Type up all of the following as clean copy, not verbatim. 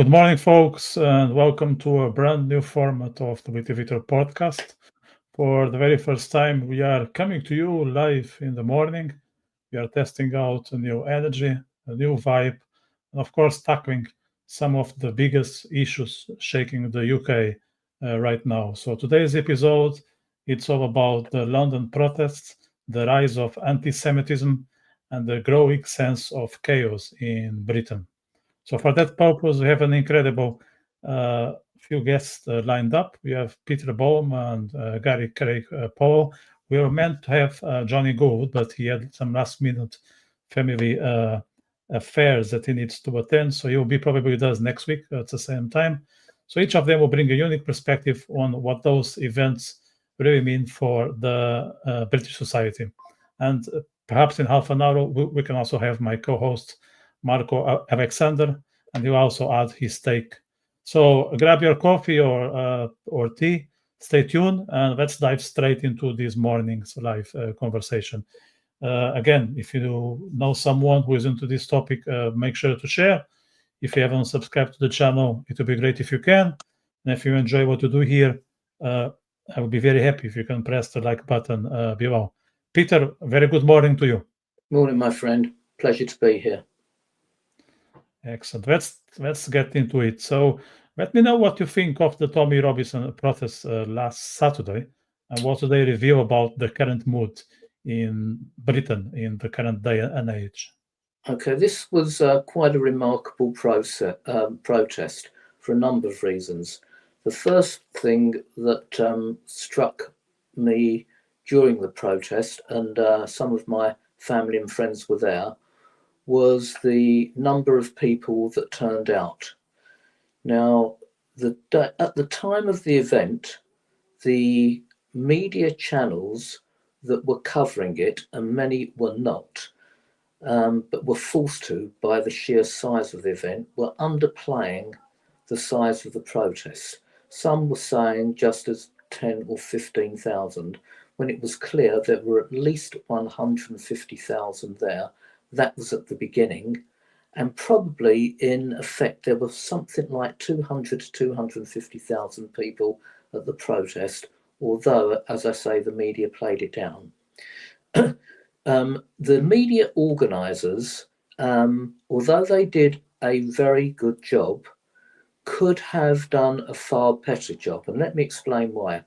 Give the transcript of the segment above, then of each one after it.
Good morning, folks, and welcome to a brand new format of the Witty Vitor Podcast. For the very first time, we are coming to you live in the morning. We are testing out a new energy, a new vibe, and of course, tackling some of the biggest issues shaking the UK right now. So today's episode, it's all about the London protests, the rise of antisemitism, and the growing sense of chaos in Britain. So for that purpose, we have an incredible few guests lined up. We have Peter Baum and Garry Craig Powell. We were meant to have Johnny Gould, but he had some last-minute family affairs that he needs to attend. So he will be probably with us next week at the same time. So each of them will bring a unique perspective on what those events really mean for the British society. And perhaps in half an hour, we can also have my co-host, Marco Alexander, and he'll also add his take. So grab your coffee or tea, stay tuned, and let's dive straight into this morning's live conversation. Again, if you know someone who is into this topic, make sure to share. If you haven't subscribed to the channel, it would be great if you can. And if you enjoy what we do here, I would be very happy if you can press the like button below. Peter, very good morning to you. Morning, my friend. Pleasure to be here. Excellent. Let's get into it. So let me know what you think of the Tommy Robinson protests last Saturday, and what do they reveal about the current mood in Britain in the current day and age. Okay, this was quite a remarkable protest for a number of reasons. The first thing that struck me during the protest, and some of my family and friends were there, was the number of people that turned out. Now, at the time of the event, the media channels that were covering it, and many were not, but were forced to by the sheer size of the event, were underplaying the size of the protests. Some were saying just as 10 or 15,000, when it was clear there were at least 150,000 there. That was at the beginning, and probably in effect there was something like 200 to 250,000 people at the protest, although, as I say, the media played it down. The media organisers, although they did a very good job, could have done a far better job, and let me explain why.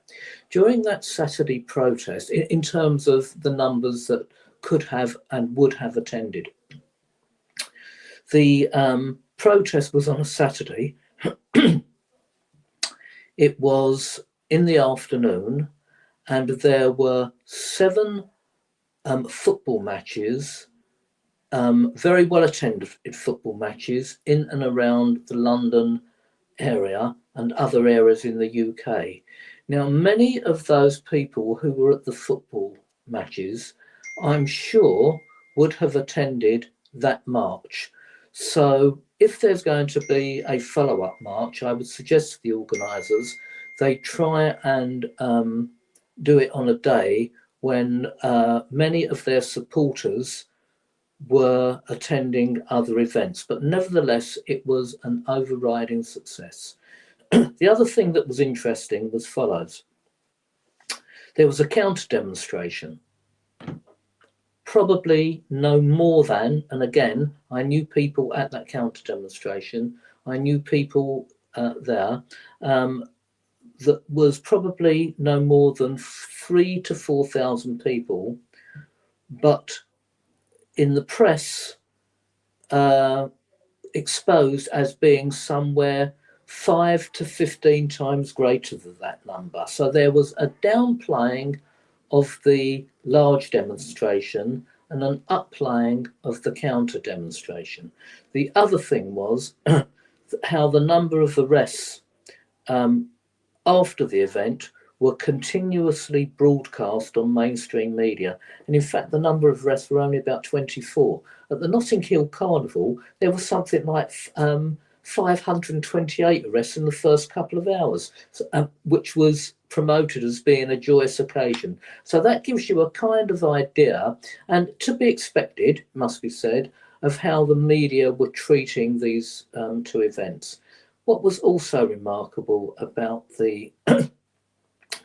During that Saturday protest, in terms of the numbers that could have and would have attended. The protest was on a Saturday. It was in the afternoon, and there were 7 football matches, very well attended football matches in and around the London area and other areas in the UK. Now, many of those people who were at the football matches, I'm sure, would have attended that march. So if there's going to be a follow-up march, I would suggest to the organisers they try and do it on a day when many of their supporters were attending other events. But nevertheless, it was an overriding success. The other thing that was interesting was follows. There was a counter-demonstration. Probably no more than, and again, I knew people at that counter demonstration, I knew people there, that was probably no more than 3,000 to 4,000 people, but in the press exposed as being somewhere 5 to 15 times greater than that number. So there was a downplaying of the large demonstration and an upplaying of the counter demonstration. The other thing was how the number of arrests after the event were continuously broadcast on mainstream media. And in fact, the number of arrests were only about 24. At the Notting Hill Carnival, there was something like 528 arrests in the first couple of hours, which was promoted as being a joyous occasion. So that gives you a kind of idea, and to be expected, must be said, of how the media were treating these 2 events. What was also remarkable about the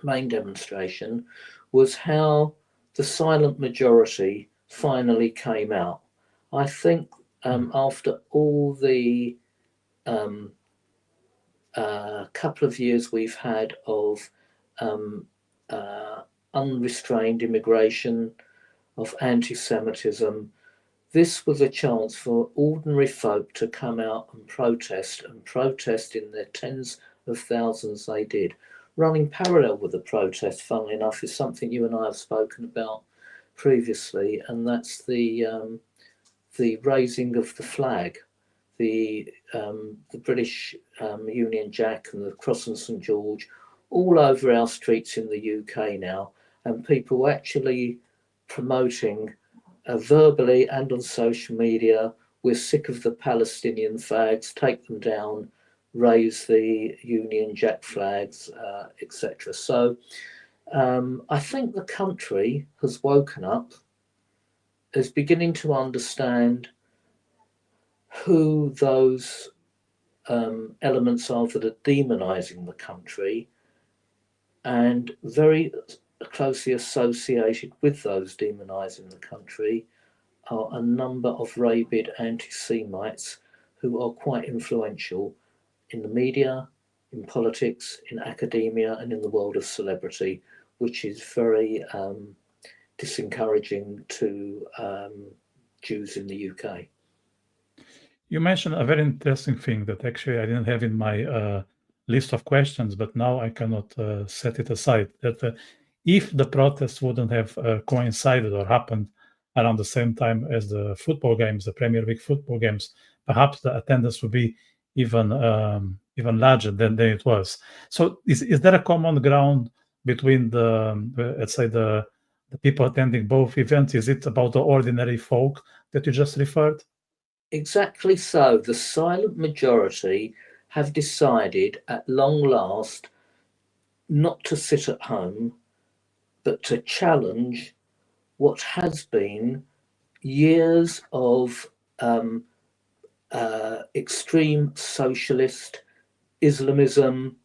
main demonstration was how the silent majority finally came out. I think after all the couple of years we've had of unrestrained immigration, of anti-Semitism, this was a chance for ordinary folk to come out and protest in their tens of thousands they did. Running parallel with the protest, funnily enough, is something you and I have spoken about previously, and that's the raising of the flag, the British Union Jack and the Cross and St George, all over our streets in the UK now, and people actually promoting verbally and on social media, we're sick of the Palestinian flags, take them down, raise the Union Jack flags, etc. So I think the country has woken up, is beginning to understand who those elements are that are demonising the country, and very closely associated with those demonising the country are a number of rabid anti-Semites who are quite influential in the media, in politics, in academia, and in the world of celebrity, which is very disencouraging to Jews in the UK. You mentioned a very interesting thing that actually I didn't have in my list of questions, but now I cannot set it aside. That if the protests wouldn't have coincided or happened around the same time as the football games, the Premier League football games, perhaps the attendance would be even larger than it was. So is there a common ground between the let's say the people attending both events? Is it about the ordinary folk that you just referred? Exactly so. The silent majority have decided at long last not to sit at home, but to challenge what has been years of extreme socialist Islamism,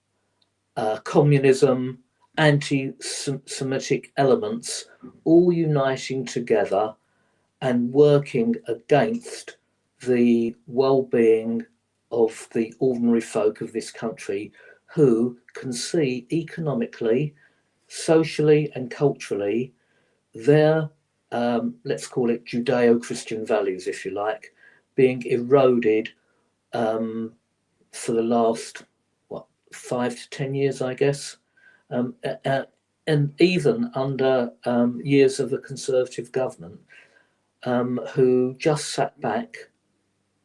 communism, anti-Semitic elements, all uniting together and working against the well-being of the ordinary folk of this country, who can see economically, socially and culturally their, let's call it Judeo-Christian values, if you like, being eroded for the last, 5 to 10 years, I guess, and even under years of a Conservative government who just sat back,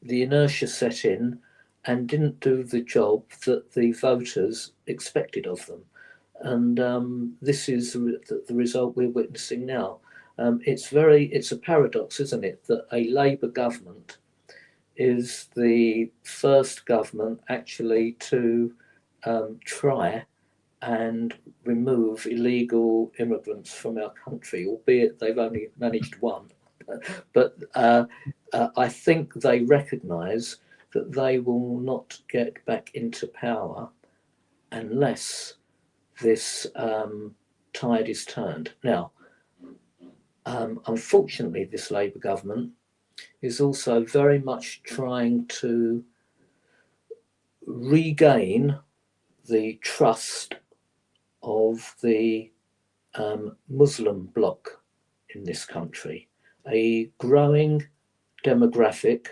the inertia set in, and didn't do the job that the voters expected of them. And this is the result we're witnessing now. It's a paradox, isn't it, that a Labour government is the first government actually to try and remove illegal immigrants from our country, albeit they've only managed one. But I think they recognise that they will not get back into power unless this tide is turned. Now, unfortunately, this Labour government is also very much trying to regain the trust of the Muslim bloc in this country, a growing demographic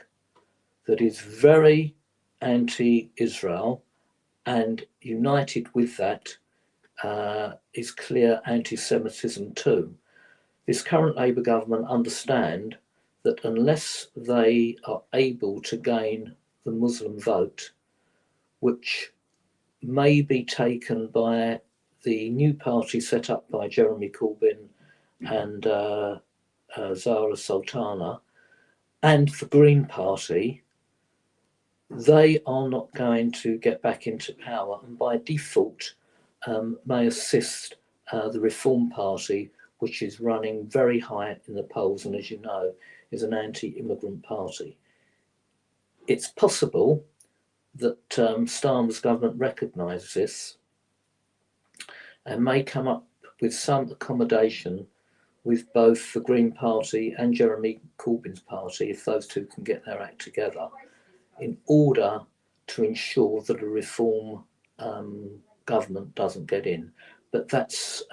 that is very anti-Israel, and united with that is clear anti-Semitism too. This current Labour government understand that unless they are able to gain the Muslim vote, which may be taken by the new party set up by Jeremy Corbyn and Zara Sultana, and the Green Party, they are not going to get back into power, and by default may assist the Reform Party, which is running very high in the polls, and as you know, is an anti-immigrant party. It's possible that Starmer's government recognises this and may come up with some accommodation with both the Green Party and Jeremy Corbyn's party, if those two can get their act together, in order to ensure that a reform government doesn't get in. But that's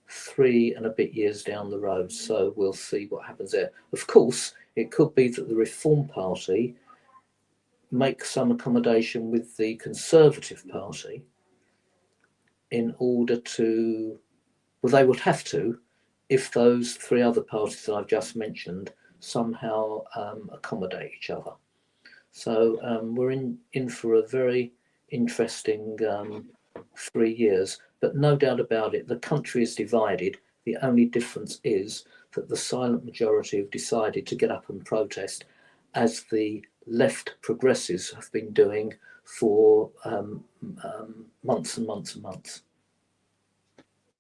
3 and a bit years down the road, so we'll see what happens there. Of course, it could be that the Reform Party makes some accommodation with the Conservative Party in order to, well, they would have to, if those 3 other parties that I've just mentioned somehow accommodate each other. So we're in for a very interesting 3 years, but no doubt about it, the country is divided. The only difference is that the silent majority have decided to get up and protest, as the left progressives have been doing for months and months and months.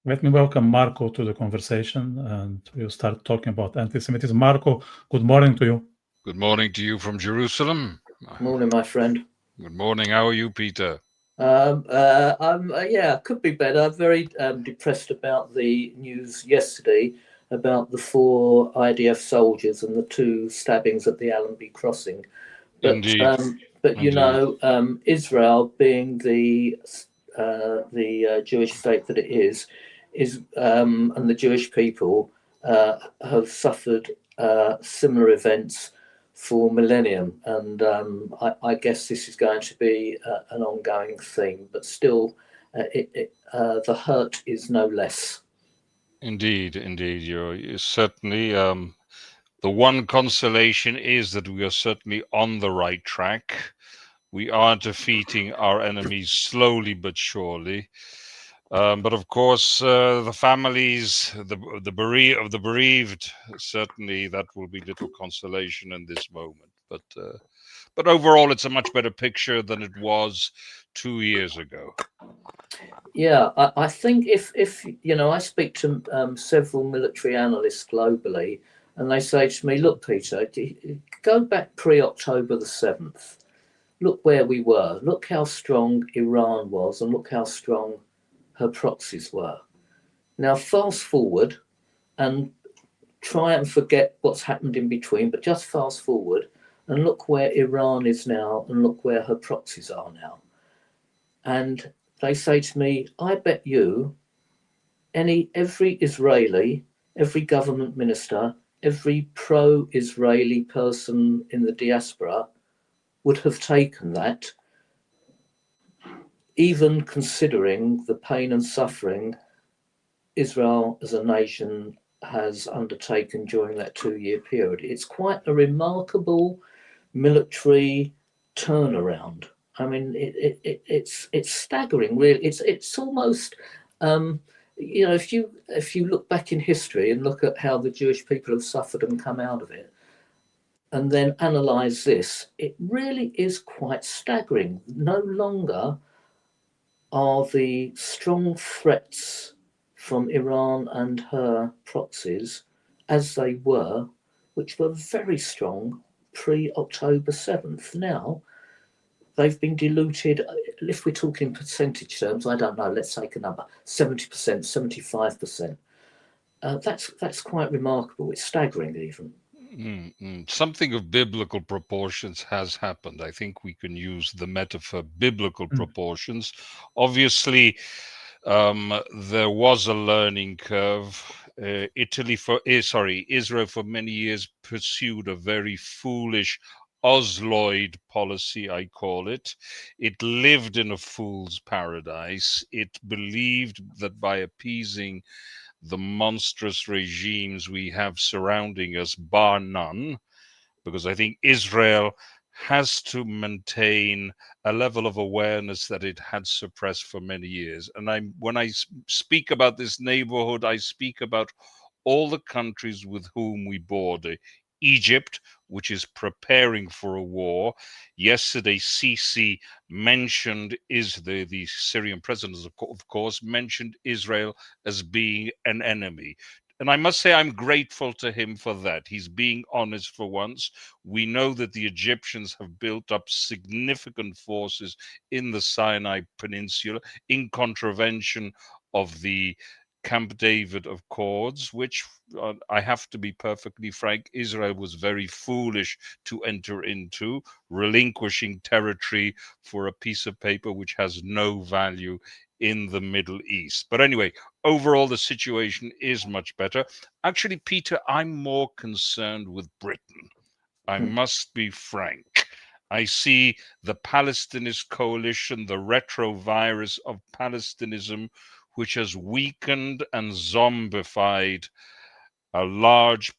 Let me welcome Marco to the conversation, and we'll start talking about anti-Semitism. Marco, good morning to you. Good morning to you from Jerusalem. Morning, my friend. Good morning. How are you, Peter? Could be better. I'm very depressed about the news yesterday about the 4 IDF soldiers and the 2 stabbings at the Allenby crossing. But, Indeed. But Indeed. you know, Israel, being the Jewish state that it is, and the Jewish people have suffered similar events for millennium, and I guess this is going to be an ongoing thing, but still the hurt is no less. Indeed. You're certainly the one consolation is that we are certainly on the right track. We are defeating our enemies slowly but surely. But of course, the families, the bereaved, certainly that will be little consolation in this moment. But overall, it's a much better picture than it was 2 years ago. Yeah, I think if you know, I speak to several military analysts globally, and they say to me, "Look, Peter, go back pre-October the 7th. Look where we were. Look how strong Iran was, and look how strong her proxies were. Now, fast forward and try and forget what's happened in between, but just fast forward and look where Iran is now and look where her proxies are now." And they say to me, "I bet you every Israeli, every government minister, every pro-Israeli person in the diaspora would have taken that, even considering the pain and suffering Israel as a nation has undertaken during that 2-year period." It's quite a remarkable military turnaround. I mean, it's staggering, really. It's almost, you know, if you look back in history and look at how the Jewish people have suffered and come out of it, and then analyse this, it really is quite staggering. No longer are the strong threats from Iran and her proxies as they were, which were very strong pre-October 7th. Now, they've been diluted. If we're talking percentage terms, I don't know, let's take a number, 70%, 75%. That's quite remarkable. It's staggering even. Something of biblical proportions has happened. I think we can use the metaphor biblical proportions. Obviously, there was a learning curve. Israel for many years pursued a very foolish Osloid policy, I call it. It lived in a fool's paradise. It believed that by appeasing the monstrous regimes we have surrounding us, bar none, because I think Israel has to maintain a level of awareness that it had suppressed for many years. And when I speak about this neighborhood, I speak about all the countries with whom we border. Egypt, which is preparing for a war. Yesterday, Sisi mentioned the Syrian president, of course, mentioned Israel as being an enemy. And I must say I'm grateful to him for that. He's being honest for once. We know that the Egyptians have built up significant forces in the Sinai Peninsula in contravention of the Camp David Accords, which I have to be perfectly frank, Israel was very foolish to enter into, relinquishing territory for a piece of paper which has no value in the Middle East. But anyway, overall, the situation is much better. Actually, Peter, I'm more concerned with Britain. I must be frank. I see the Palestinist coalition, the retrovirus of Palestinism, which has weakened and zombified a large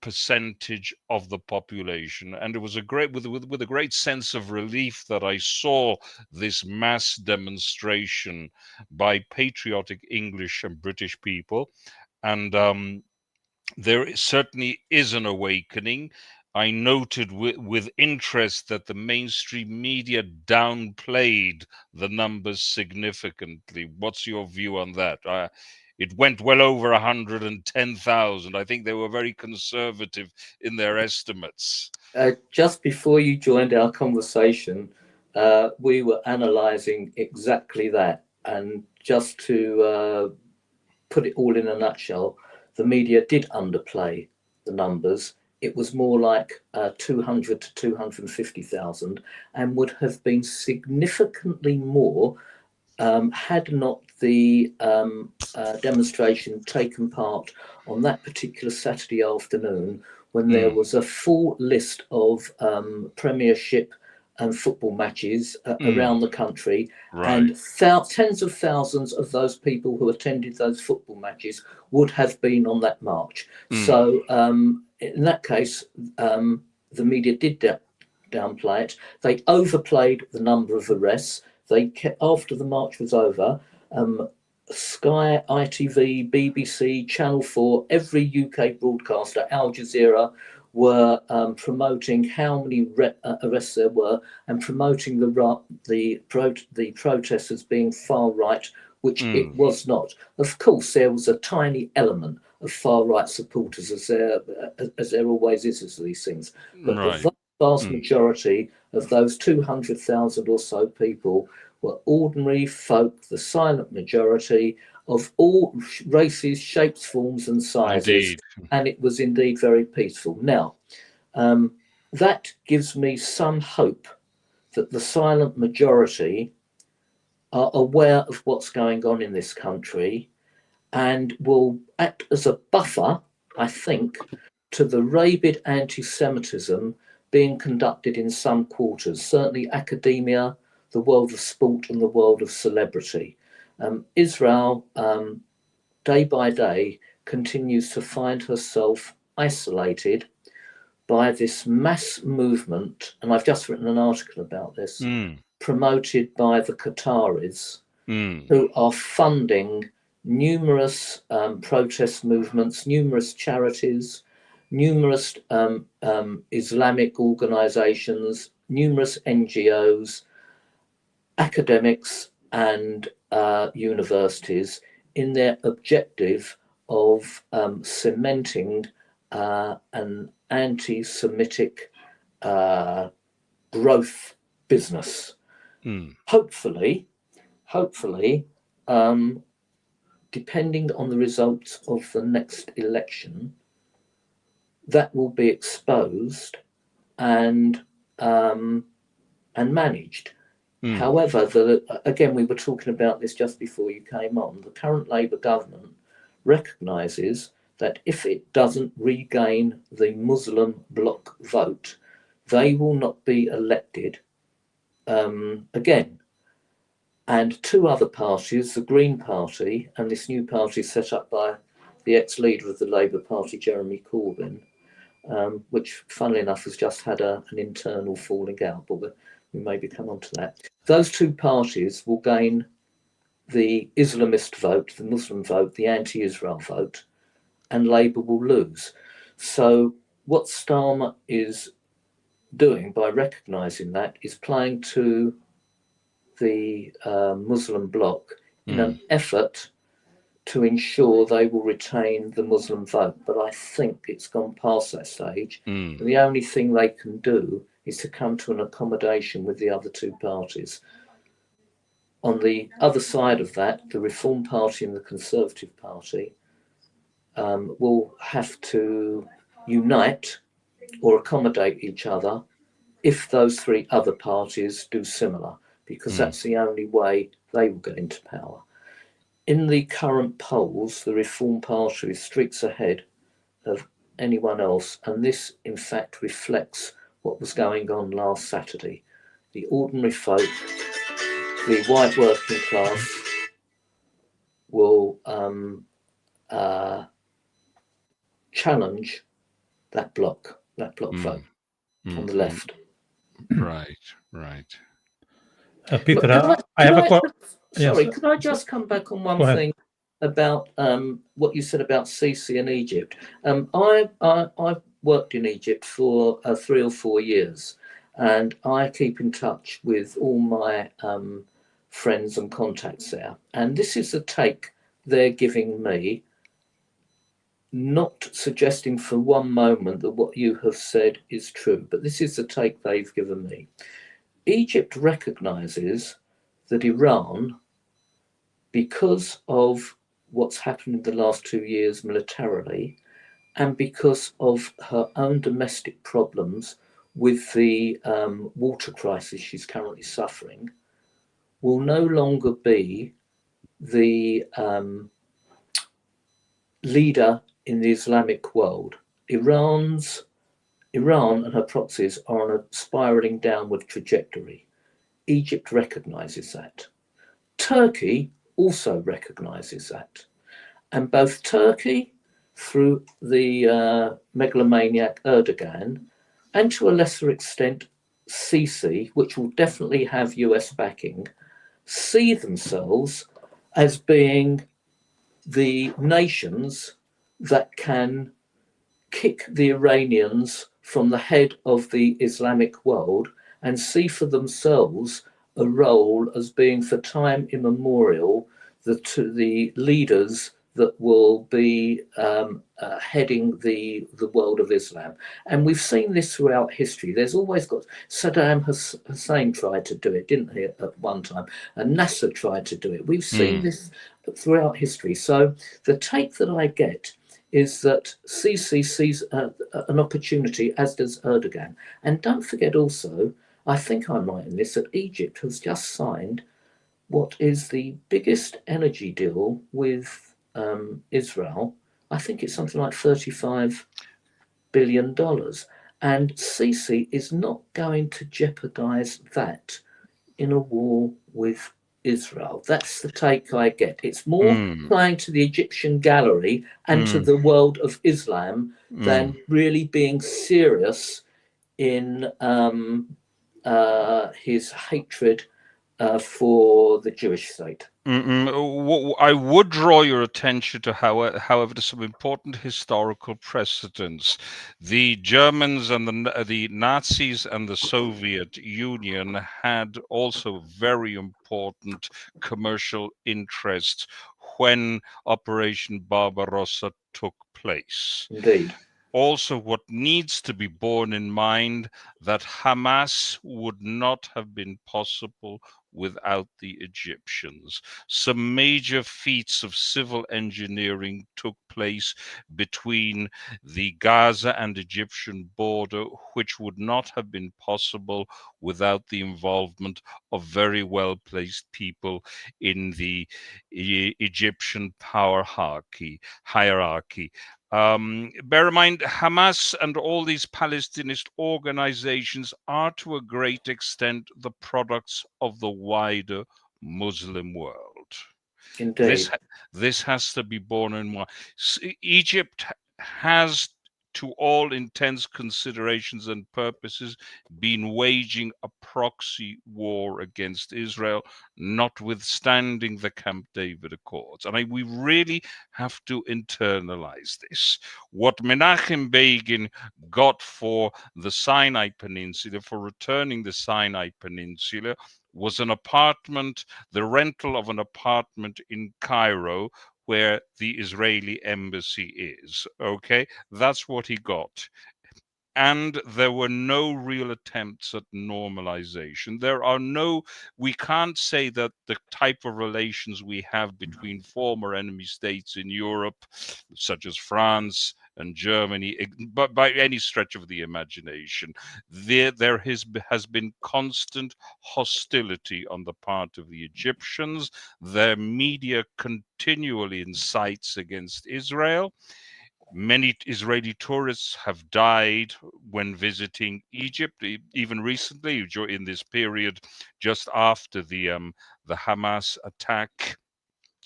percentage of the population. And it was a great with a great sense of relief that I saw this mass demonstration by patriotic English and British people. And there certainly is an awakening. I noted with interest that the mainstream media downplayed the numbers significantly. What's your view on that? It went well over 110,000. I think they were very conservative in their estimates. Just before you joined our conversation, we were analysing exactly that. And just to put it all in a nutshell, the media did underplay the numbers. It was more like 200 to 250,000 and would have been significantly more had not the demonstration taken part on that particular Saturday afternoon, when there was a full list of Premiership and football matches around the country. Right. And tens of thousands of those people who attended those football matches would have been on that march. So in that case, the media did downplay it. They overplayed the number of arrests. They kept, after the march was over, Sky, ITV, BBC, Channel 4, every UK broadcaster, Al Jazeera, were promoting how many arrests there were and promoting the protests as being far right, which it was not. Of course, there was a tiny element of far right supporters, as there always is as these things. But the vast majority of those 200,000 or so people were ordinary folk, the silent majority of all races, shapes, forms and sizes. Indeed. And it was indeed very peaceful. Now, that gives me some hope that the silent majority are aware of what's going on in this country and will act as a buffer, I think, to the rabid anti-Semitism being conducted in some quarters, certainly academia, the world of sport and the world of celebrity. Israel, day by day, continues to find herself isolated by this mass movement, and I've just written an article about this, promoted by the Qataris, who are funding numerous protest movements, numerous charities, numerous Islamic organizations, numerous NGOs, academics and universities in their objective of cementing an anti-Semitic growth business. Hopefully, depending on the results of the next election, that will be exposed and managed. However, again, we were talking about this just before you came on. The current Labour government recognises that if it doesn't regain the Muslim bloc vote, they will not be elected again. And two other parties, the Green Party and this new party set up by the ex-leader of the Labour Party, Jeremy Corbyn, which, funnily enough, has just had an internal falling out, but we maybe come on to that. Those two parties will gain the Islamist vote, the Muslim vote, the anti-Israel vote, and Labour will lose. So what Starmer is doing by recognising that is playing to the Muslim bloc in an effort to ensure they will retain the Muslim vote. But I think it's gone past that stage. And the only thing they can do is to come to an accommodation with the other two parties. On the other side of that, the Reform Party and the Conservative Party will have to unite or accommodate each other if those three other parties do similar, because that's the only way they will get into power. In the current polls, the Reform Party is streets ahead of anyone else, and this in fact reflects what was going on last Saturday. The ordinary folk, the white working class, will challenge that bloc vote on the left. Right. Peter, I have a question. Sorry, could I just come back on one thing about what you said about Sisi and Egypt? I've worked in Egypt for 3 or 4 years, and I keep in touch with all my friends and contacts there. And this is the take they're giving me, not suggesting for one moment that what you have said is true, but this is the take they've given me. Egypt recognises that Iran, because of what's happened in the last 2 years militarily, and because of her own domestic problems with the water crisis she's currently suffering, will no longer be the leader in the Islamic world. Iran and her proxies are on a spiraling downward trajectory. Egypt recognises that. Turkey also recognises that. And both Turkey, through the megalomaniac Erdogan, and to a lesser extent Sisi, which will definitely have US backing, see themselves as being the nations that can kick the Iranians from the head of the Islamic world and see for themselves a role as being for time immemorial the leaders that will be heading the world of Islam. And we've seen this throughout history. There's always got Saddam Hussein tried to do it, didn't he, at one time? And Nasser tried to do it. We've seen this throughout history. So the take that I get is that Sisi sees an opportunity, as does Erdogan. And don't forget also, I think I'm right in this, that Egypt has just signed what is the biggest energy deal with Israel. I think it's something like $35 billion. And Sisi is not going to jeopardize that in a war with Israel. That's the take I get. It's more playing to the Egyptian gallery and to the world of Islam than really being serious in his hatred for the Jewish state. I would draw your attention to, however, to some important historical precedents. The Germans and the Nazis and the Soviet Union had also very important commercial interests when Operation Barbarossa took place. Indeed. Also, what needs to be borne in mind, that Hamas would not have been possible without the Egyptians. Some major feats of civil engineering took place between the Gaza and Egyptian border, which would not have been possible without the involvement of very well-placed people in the Egyptian power hierarchy. Bear in mind, Hamas and all these Palestinist organizations are to a great extent the products of the wider Muslim world. Indeed. This has to be borne in mind. Egypt has, to all intents, considerations and purposes, been waging a proxy war against Israel, notwithstanding the Camp David Accords. And we really have to internalize this. What Menachem Begin got for the Sinai Peninsula, for returning the Sinai Peninsula, was an apartment, the rental of an apartment in Cairo, where the Israeli embassy is. Okay, that's what he got. And there were no real attempts at normalization. We can't say that the type of relations we have between former enemy states in Europe, such as France and Germany, but by any stretch of the imagination, there has been constant hostility on the part of the Egyptians. Their media continually incites against Israel. Many Israeli tourists have died when visiting Egypt, even recently, in this period, just after the Hamas attack.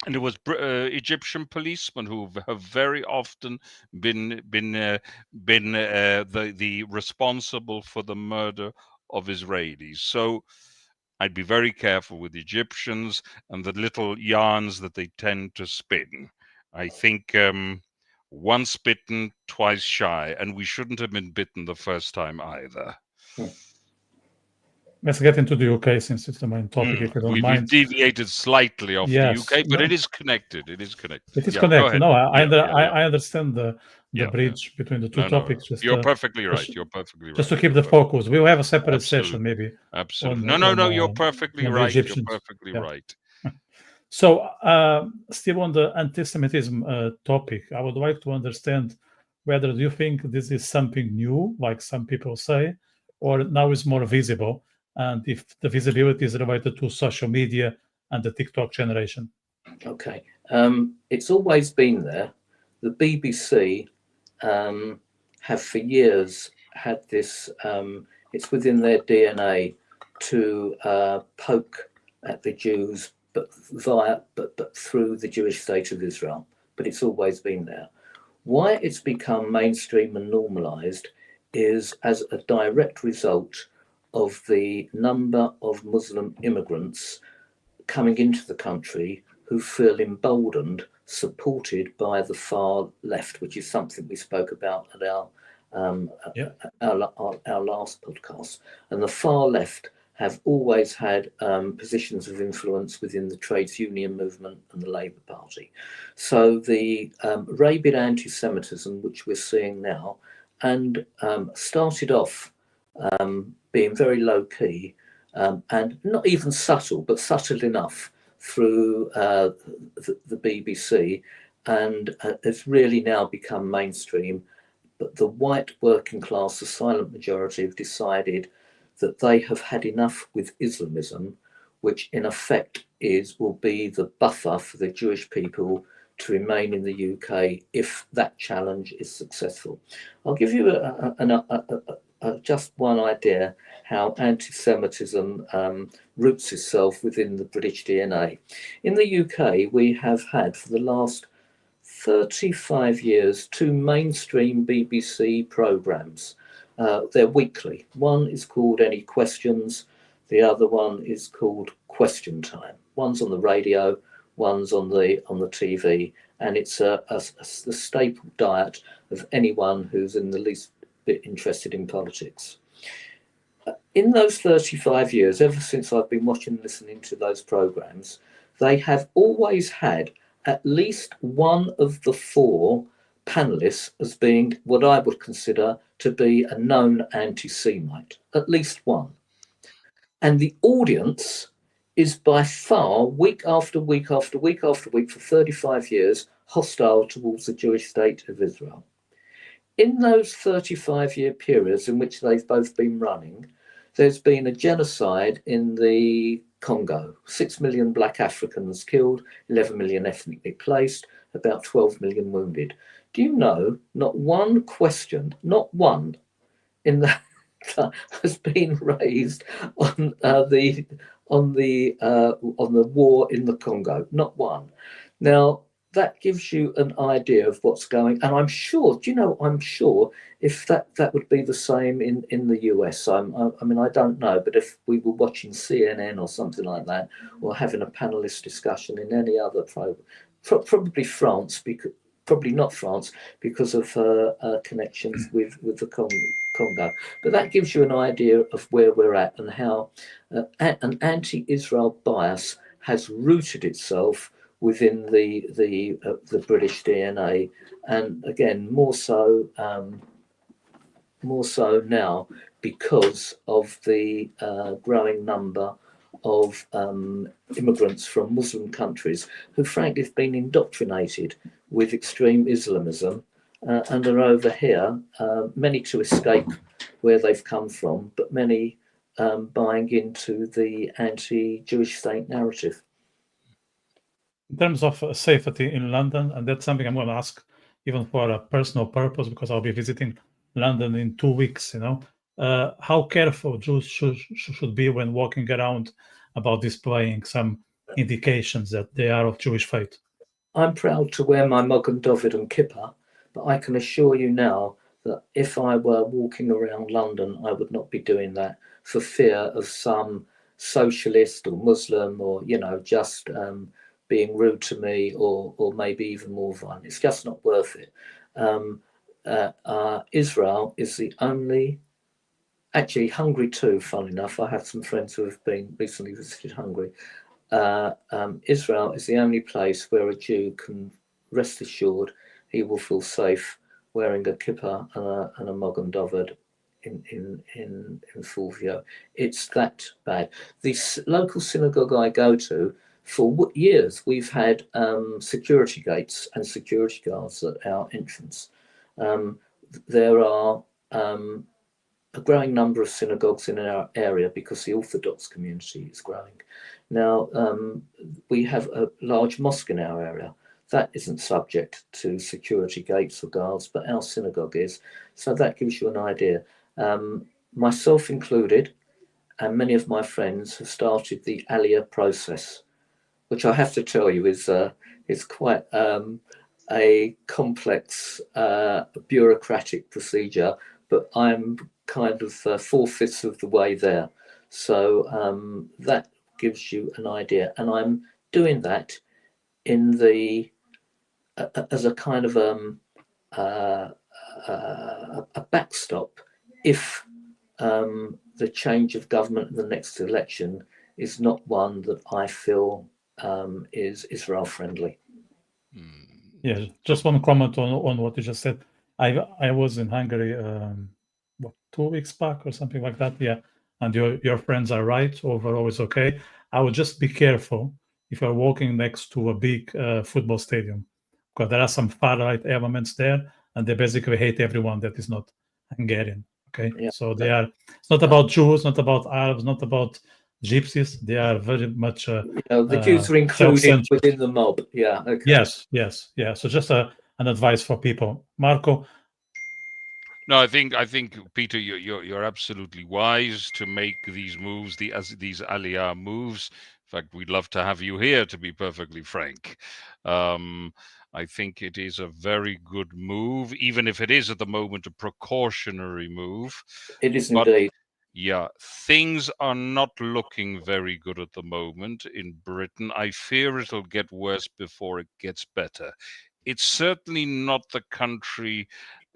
And it was Egyptian policemen who have very often been the responsible for the murder of Israelis. So I'd be very careful with Egyptians and the little yarns that they tend to spin. I think once bitten, twice shy, and we shouldn't have been bitten the first time either. Let's get into the UK since it's the main topic, if you don't mind. We've deviated slightly off the UK, but it is connected. It is connected. It is connected. No, I understand the bridge between the two topics. You're perfectly right. You're perfectly right. Just to keep the focus. We'll have a separate session, maybe. Absolutely. No, you're perfectly right. You're perfectly right. So, still on the anti-Semitism topic, I would like to understand whether you think this is something new, like some people say, or now is more visible, and if the visibility is related to social media and the TikTok generation. Okay. It's always been there. The BBC have for years had this, it's within their DNA to poke at the Jews, but through the Jewish state of Israel. But it's always been there. Why it's become mainstream and normalized is as a direct result of the number of Muslim immigrants coming into the country who feel emboldened, supported by the far left, which is something we spoke about at our last podcast. And the far left have always had positions of influence within the trades union movement and the Labour Party. So the rabid anti-Semitism, which we're seeing now, and started off being very low-key and not even subtle, but subtle enough through the BBC, and it's really now become mainstream. But the white working class, the silent majority, have decided that they have had enough with Islamism, which in effect will be the buffer for the Jewish people to remain in the UK if that challenge is successful. I'll give you just one idea how anti-Semitism roots itself within the British DNA. In the UK, we have had for the last 35 years 2 mainstream BBC programmes. They're weekly. One is called Any Questions. The other one is called Question Time. One's on the radio, one's on the TV, and it's the staple diet of anyone who's in the least bit interested in politics. In those 35 years, ever since I've been watching and listening to those programmes, they have always had at least one of the 4 panelists as being what I would consider to be a known anti-Semite, at least one. And the audience is by far, week after week after week after week for 35 years, hostile towards the Jewish state of Israel. In those 35-year periods in which they've both been running, there's been a genocide in the Congo. 6 million black Africans killed, 11 million ethnically placed, about 12 million wounded. Do you know, not one question, not one, in that has been raised on the war in the Congo? Not one. Now, that gives you an idea of what's going, and I'm sure, I'm sure if that would be the same in the US. I mean, I don't know, but if we were watching CNN or something like that, or having a panelist discussion in any other program, probably France, probably not France because of her connections with the Congo. But that gives you an idea of where we're at and how an anti-Israel bias has rooted itself within the British DNA, and again more so now because of the growing number of immigrants from Muslim countries who frankly have been indoctrinated with extreme Islamism and are over here, many to escape where they've come from, but many buying into the anti-Jewish state narrative. In terms of safety in London, and that's something I'm going to ask even for a personal purpose, because I'll be visiting London in 2 weeks, how careful Jews should be when walking around about displaying some indications that they are of Jewish faith. I'm proud to wear my Magen David and kippah, but I can assure you now that if I were walking around London, I would not be doing that for fear of some socialist or Muslim or, just being rude to me or maybe even more violent. It's just not worth it. Israel is the only, actually Hungary too, fun enough. I have some friends who have been recently visited Hungary. Israel is the only place where a Jew can rest assured he will feel safe wearing a kippah and a Magen David in full view. It's that bad. The local synagogue I go to, for years we've had security gates and security guards at our entrance. There are a growing number of synagogues in our area because the Orthodox community is growing. Now, we have a large mosque in our area. That isn't subject to security gates or guards, but our synagogue is. So that gives you an idea. Myself included, and many of my friends have started the aliyah process, which I have to tell you is quite a complex bureaucratic procedure, but I'm kind of 4/5 of the way there. So that gives you an idea. And I'm doing that in as a kind of a backstop if the change of government in the next election is not one that I feel is Israel friendly. Yeah, just one comment on what you just said. I was in Hungary 2 weeks back or something like that. Yeah, and your friends are right. Overall, it's okay. I would just be careful if you're walking next to a big football stadium, because there are some far right elements there, and they basically hate everyone that is not Hungarian. Okay, Yeah. so they are. It's not about Jews, not about Arabs, not about Gypsies. They are very much. The Jews are included within the mob. Yeah. Okay. Yes. Yeah. So just an advice for people. Marco. No, I think Peter, you're absolutely wise to make these moves, these aliyah moves. In fact, we'd love to have you here, to be perfectly frank. I think it is a very good move, even if it is at the moment a precautionary move. It is indeed. Yeah, things are not looking very good at the moment in Britain. I fear it'll get worse before it gets better. It's certainly not the country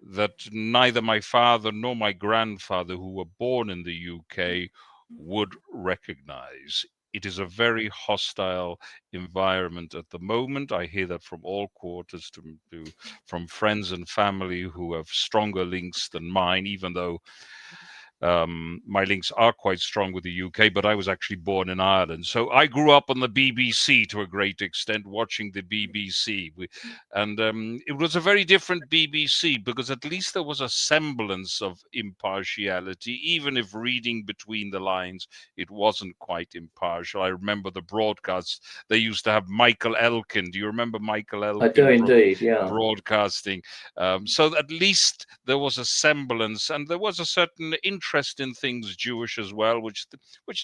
that neither my father nor my grandfather, who were born in the UK, would recognize. It is a very hostile environment at the moment. I hear that from all quarters, from friends and family who have stronger links than mine, even though my links are quite strong with the UK, but I was actually born in Ireland. So I grew up on the BBC to a great extent, watching the BBC. And it was a very different BBC because at least there was a semblance of impartiality, even if reading between the lines, it wasn't quite impartial. I remember the broadcasts. They used to have Michael Elkin. Do you remember Michael Elkin? I do indeed, yeah. Broadcasting. So at least there was a semblance, and there was a certain interest in things Jewish as well, which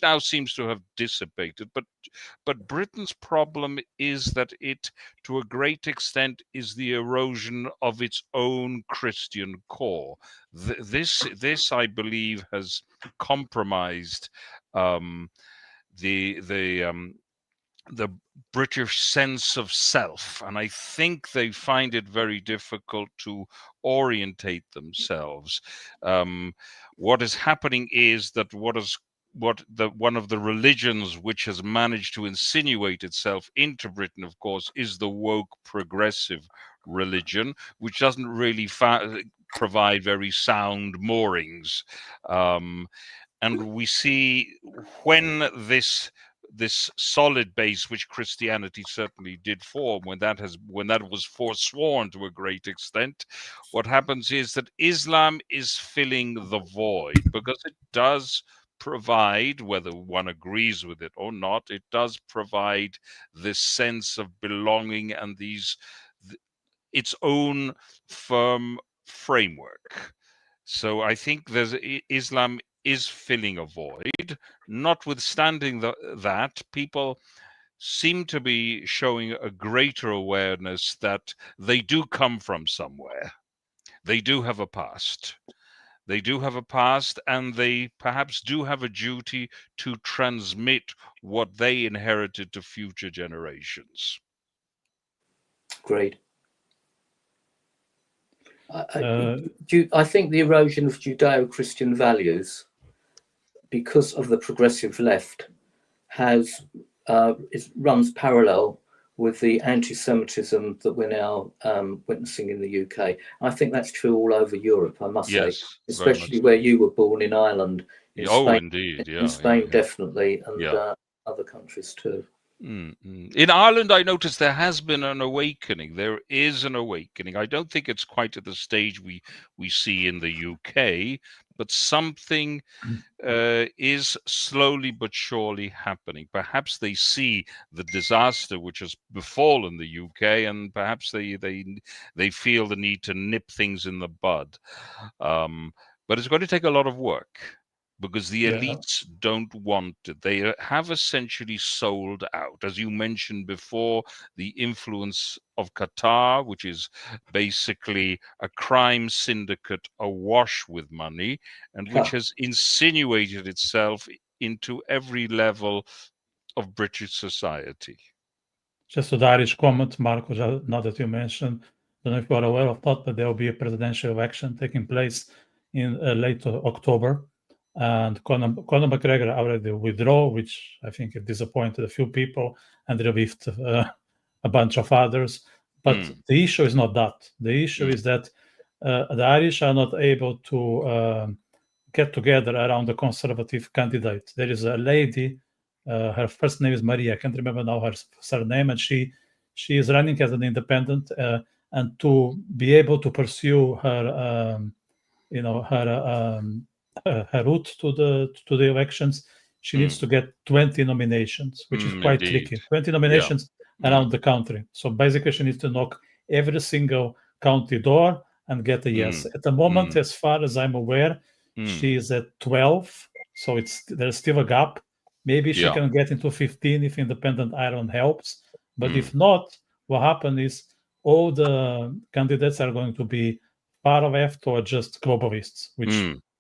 now seems to have dissipated. But Britain's problem is that it, to a great extent, is the erosion of its own Christian core. This I believe has compromised the British sense of self, and I think they find it very difficult to orientate themselves. What is happening is that what has one of the religions which has managed to insinuate itself into Britain, of course, is the woke progressive religion, which doesn't really provide very sound moorings. And we see when this solid base, which Christianity certainly did form, when that was forsworn to a great extent, what happens is that Islam is filling the void, because it does provide, whether one agrees with it or not, it does provide this sense of belonging and its own firm framework. So I think Islam is filling a void. Notwithstanding that, people seem to be showing a greater awareness that they do come from somewhere. They do have a past. They do have a past, and they perhaps do have a duty to transmit what they inherited to future generations. Great. I think the erosion of Judeo-Christian values, because of the progressive left, runs parallel with the anti-Semitism that we're now witnessing in the UK. I think that's true all over Europe, I must say, especially where you were born in Ireland. In Spain, indeed. Yeah, in Spain, yeah. definitely, and other countries too. In Ireland, I noticed there has been an awakening. There is an awakening. I don't think it's quite at the stage we see in the UK, but something is slowly but surely happening. Perhaps they see the disaster which has befallen the UK, and perhaps they feel the need to nip things in the bud. But it's going to take a lot of work, because the elites don't want it. They have essentially sold out. As you mentioned before, the influence of Qatar, which is basically a crime syndicate awash with money, and which has insinuated itself into every level of British society. Just to the Irish comment, Marco, now that you mentioned, I don't know if you are aware of that, but there will be a presidential election taking place in late October. And Conor McGregor already withdrew, which I think it disappointed a few people, and relieved a bunch of others. But the issue is not that. The issue is that the Irish are not able to get together around a conservative candidate. There is a lady, her first name is Maria, I can't remember now her surname, and she is running as an independent, and to be able to pursue her, her route to the elections, she needs to get 20 nominations, which is quite tricky. 20 nominations around the country. So basically, she needs to knock every single county door and get a yes. At the moment, as far as I'm aware, she is at 12. So there's still a gap. Maybe she can get into 15 if Independent Ireland helps. But if not, what happens is all the candidates are going to be far left or just globalists, which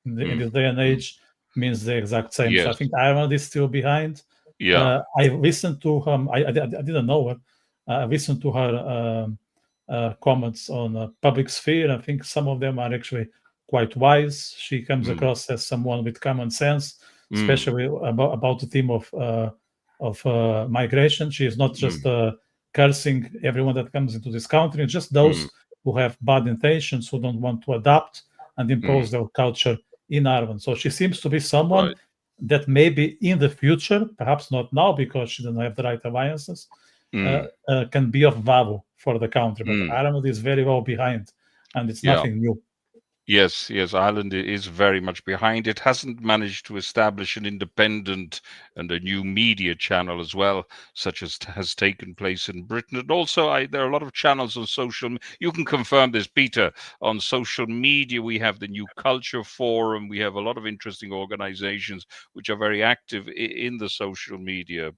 in this day and age means the exact same. So I think Ireland is still behind. I listened to her. I didn't know her. I listened to her comments on public sphere. I think some of them are actually quite wise. She comes across as someone with common sense, especially about the theme of migration. She is not just cursing everyone that comes into this country, just those who have bad intentions, who don't want to adapt and impose their culture in Ireland. So she seems to be someone that maybe in the future, perhaps not now because she doesn't have the right alliances, can be of value for the country. But Ireland is very well behind, and it's nothing new. Yes, Ireland is very much behind. It hasn't managed to establish an independent and a new media channel as well, such as has taken place in Britain. And also, there are a lot of channels on social. You can confirm this, Peter. On social media, we have the New Culture Forum. We have a lot of interesting organizations which are very active in the social media.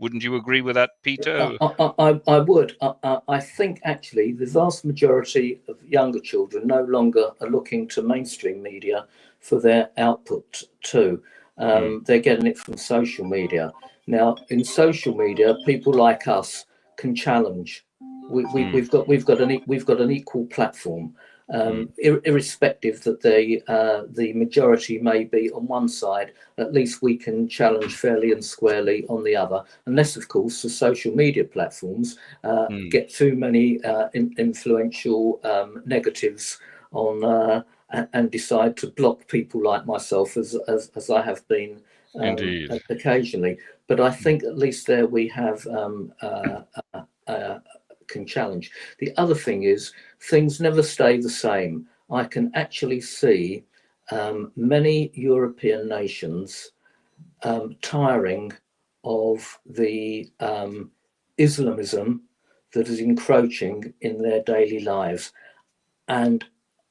Wouldn't you agree with that, Peter? I would. I think actually the vast majority of younger children no longer are looking to mainstream media for their output too. They're getting it from social media. Now, in social media, people like us can challenge. We've got an equal platform. irrespective that the majority may be on one side. At least we can challenge fairly and squarely on the other, unless, of course, the social media platforms get too many influential negatives on and decide to block people like myself, as I have been occasionally. But I think at least there we have can challenge. The other thing is, things never stay the same. I can actually see many European nations tiring of the Islamism that is encroaching in their daily lives. And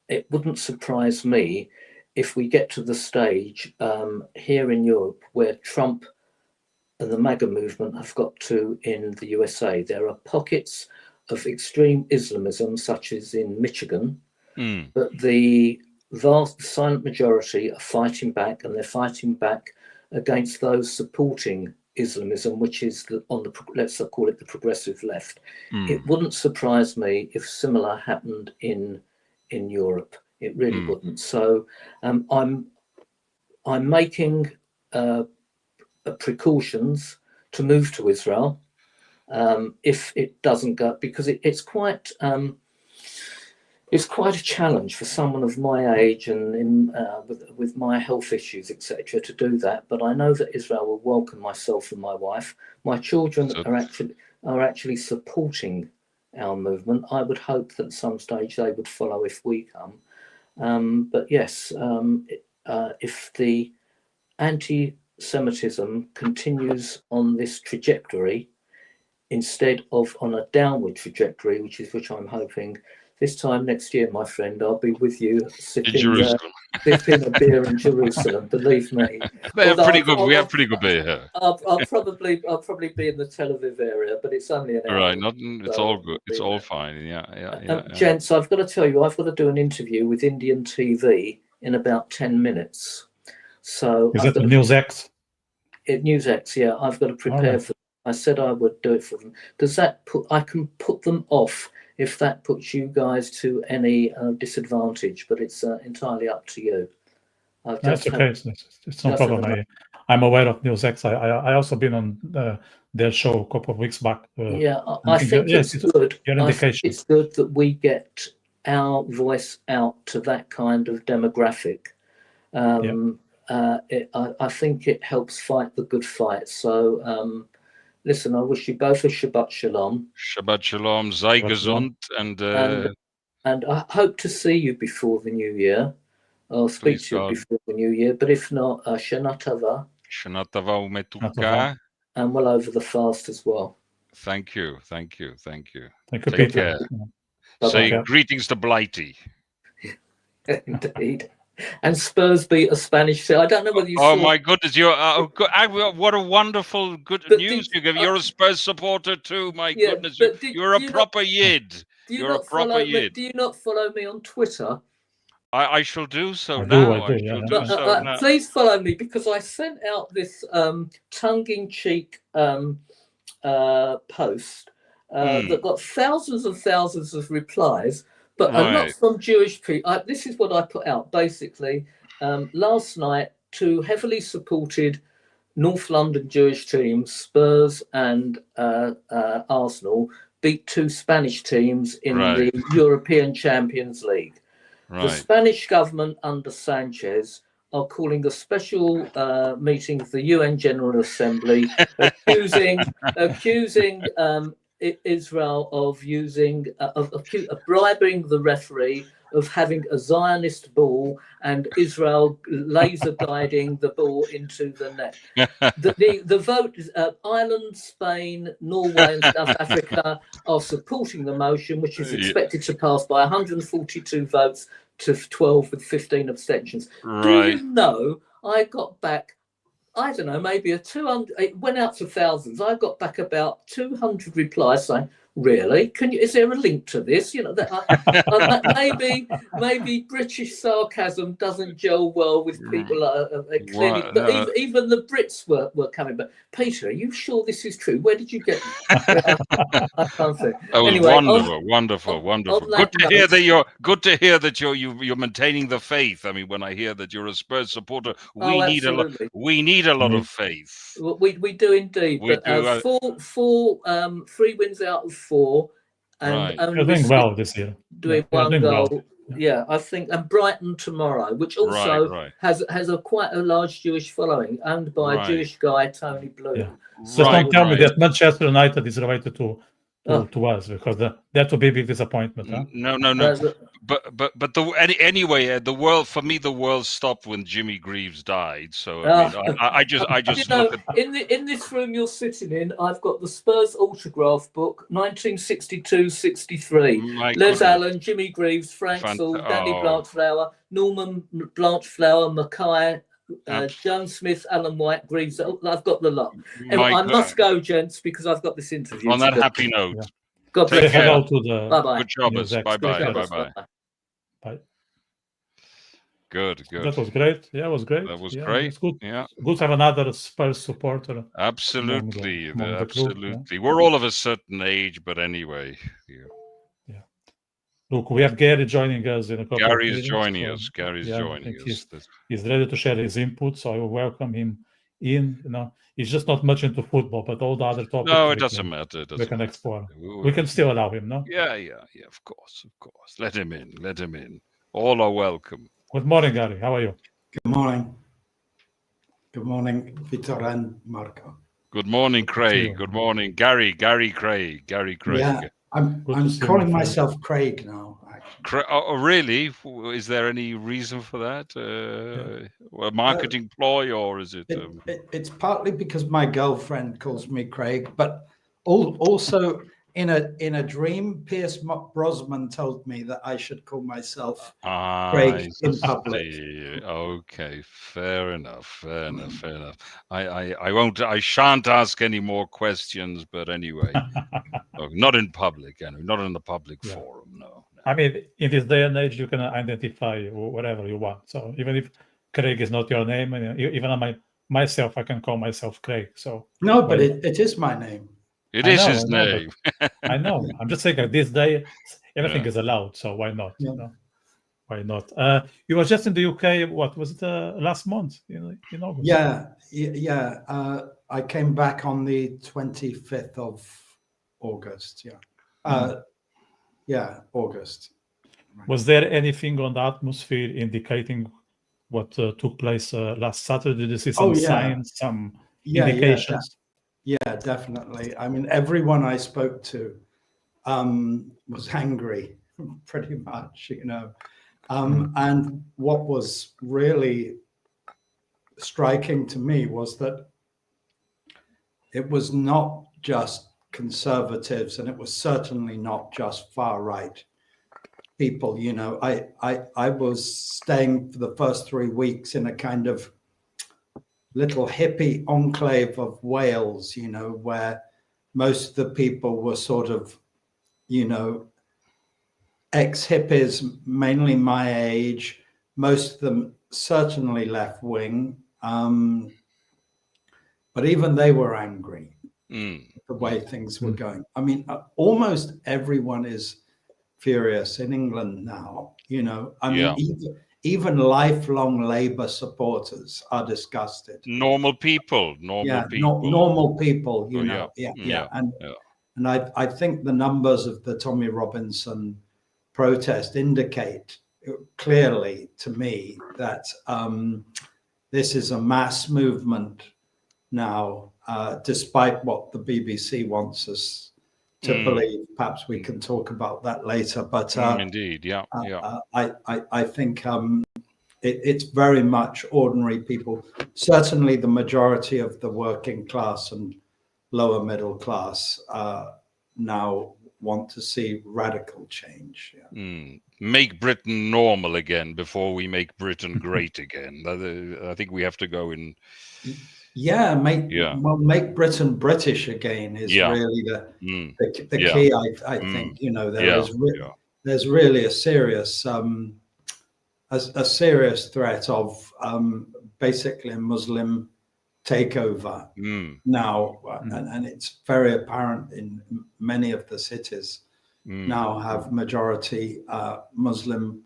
it wouldn't surprise me if we get to the stage here in Europe where Trump and the MAGA movement have got to in the USA. There are pockets of extreme Islamism, such as in Michigan, but the vast silent majority are fighting back, and they're fighting back against those supporting Islamism, which is on the, let's call it, the progressive left. It wouldn't surprise me if similar happened in Europe. It really wouldn't. So I'm making precautions to move to Israel if it doesn't go, because it's quite a challenge for someone of my age and with my health issues, etc., to do that. But I know that Israel will welcome myself and my wife. My children are actually supporting our movement. I would hope that at some stage they would follow if we come. But yes, if the anti-Semitism continues on this trajectory instead of on a downward trajectory, which I'm hoping, this time next year, my friend, I'll be with you sipping a beer in Jerusalem. Believe me. We have pretty good beer here. I'll probably be in the Tel Aviv area, but it's only an hour. Right, it's all good. It's all fine. Yeah. Gents, I've got to tell you, I've got to do an interview with Indian TV in about 10 minutes. So is it the News X? News X, yeah. I've got to prepare for them. I said I would do it for them. Does that I can put them off if that puts you guys to any disadvantage, but it's entirely up to you. That's okay. It's no problem. I'm aware of News X. I also been on their show a couple of weeks back. I think it's good. I think it's good that we get our voice out to that kind of demographic. I think it helps fight the good fight. So listen, I wish you both a Shabbat Shalom. Shabbat Shalom, sei gesund, and I hope to see you before the new year. I'll speak to you before the new year, but if not, Shana Tova. Shana Tova umetuka. And well over the fast as well. Thank you. Thank you, Take Peter. care. Say greetings to Blighty. Indeed. And Spurs beat a Spanish team. I don't know whether you saw. Oh my goodness! What a wonderful news you give. You're a Spurs supporter too. My goodness, you're a proper yid. You're a proper yid. Do you not follow me on Twitter? I shall do so now. Please follow me, because I sent out this tongue-in-cheek post that got thousands and thousands of replies. But a lot from Jewish people. This is what I put out. Basically, last night, two heavily supported North London Jewish teams, Spurs and Arsenal, beat two Spanish teams in the European Champions League. The Spanish government under Sanchez are calling a special meeting of the UN General Assembly, accusing Israel of bribing the referee, of having a Zionist ball, and Israel laser guiding the ball into the net. The vote is Ireland, Spain, Norway and South Africa are supporting the motion, which is expected to pass by 142 votes to 12 with 15 abstentions. Do you know, I got back, I don't know, maybe it went out to thousands. I got back about 200 replies saying, really? Is there a link to this? You know, maybe British sarcasm doesn't gel well with people clearly, but even the Brits were coming back. Peter, are you sure this is true? Where did you get it? I can't say. Oh, anyway, wonderful. Good to hear that you're maintaining the faith. I mean, when I hear that you're a Spurs supporter, we need a lot of faith. We do indeed. We but do, 3 wins out of 4, and only doing well this year. Doing 1 goal. Well. Yeah, I think, and Brighton tomorrow, which also has quite a large Jewish following, owned by a Jewish guy, Tony Bloom. Yeah. So don't tell me that Manchester United is related to us, because that would be a big disappointment. Huh? No. But anyway, the world stopped when Jimmy Greaves died. So I just look at... in this room you're sitting in, I've got the Spurs autograph book, 1962-63. Les Allen, Jimmy Greaves, Frank Saul, Danny Blanchflower, Norman Blanchflower, Mackay, John Smith, Alan White, Greaves. I've got the lot. Anyway, I must go, gents, because I've got this interview. On that happy note, God bless you. Bye-bye. Good job. Bye-bye. Bye. Good. That was great. Yeah, it was great. That was great. It's good. Yeah. Good to have another Spurs supporter. Absolutely. Among the Absolutely. group, yeah. We're all of a certain age, but anyway. Yeah. Look, we have Garry joining us in a couple of minutes. Gary's joining us. He's ready to share his input, so I will welcome him in. You know, he's just not much into football, but all the other topics. No, it doesn't matter. We can explore. We can still allow him, no? Yeah. Of course. Let him in. All are welcome. Good morning, Garry. How are you? Good morning. Good morning, Vitor and Marco. Good morning, Craig. Good morning, Garry. Garry Craig. Yeah, I'm calling myself Craig now. Oh, really? Is there any reason for that? A marketing ploy, or is it? It's partly because my girlfriend calls me Craig, but also in a dream, Pierce Brosnan told me that I should call myself Craig in public. Okay, fair enough. I shan't ask any more questions, but anyway, not in public, not in the public forum, no. I mean, in this day and age, you can identify whatever you want. So even if Craig is not your name, and even myself, I can call myself Craig. So no, but it is my name. It is his name. I know. I'm just saying, like, this day, everything is allowed. So why not? Yeah. You know? Why not? You were just in the UK. What was it? Last month in August? Yeah. I came back on the 25th of August. August. Right. Was there anything on the atmosphere indicating what took place last Saturday? Did you see some signs, some indications? Yeah, definitely. I mean, everyone I spoke to was angry, pretty much, you know. And what was really striking to me was that it was not just conservatives, and it was certainly not just far right people. You know, I was staying for the first 3 weeks in a kind of little hippie enclave of Wales, you know, where most of the people were sort of, you know, ex-hippies, mainly my age, most of them certainly left wing, but even they were angry the way things were going. I mean, almost everyone is furious in England now, you know. I mean, even lifelong Labour supporters are disgusted. Normal people, normal people, you know. And I think the numbers of the Tommy Robinson protest indicate clearly to me that this is a mass movement now, despite what the BBC wants us to believe. Perhaps we can talk about that later. But indeed, I think it's very much ordinary people. Certainly, the majority of the working class and lower middle class now want to see radical change. Make Britain normal again before we make Britain great again. I think we have to go in. make Britain British again is really the key. I think there's really a serious threat of basically a Muslim takeover now, and it's very apparent in many of the cities now have majority Muslim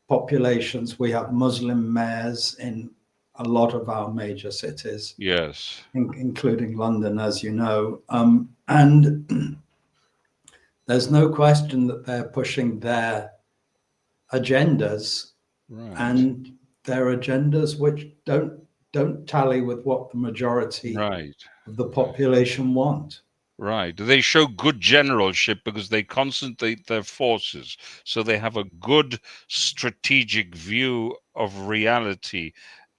populations. We have Muslim mayors in a lot of our major cities, yes, including London, as you know, and there's no question that they're pushing their agendas, and their agendas which don't tally with what the majority of the population want. Right. They show good generalship because they concentrate their forces. So they have a good strategic view of reality.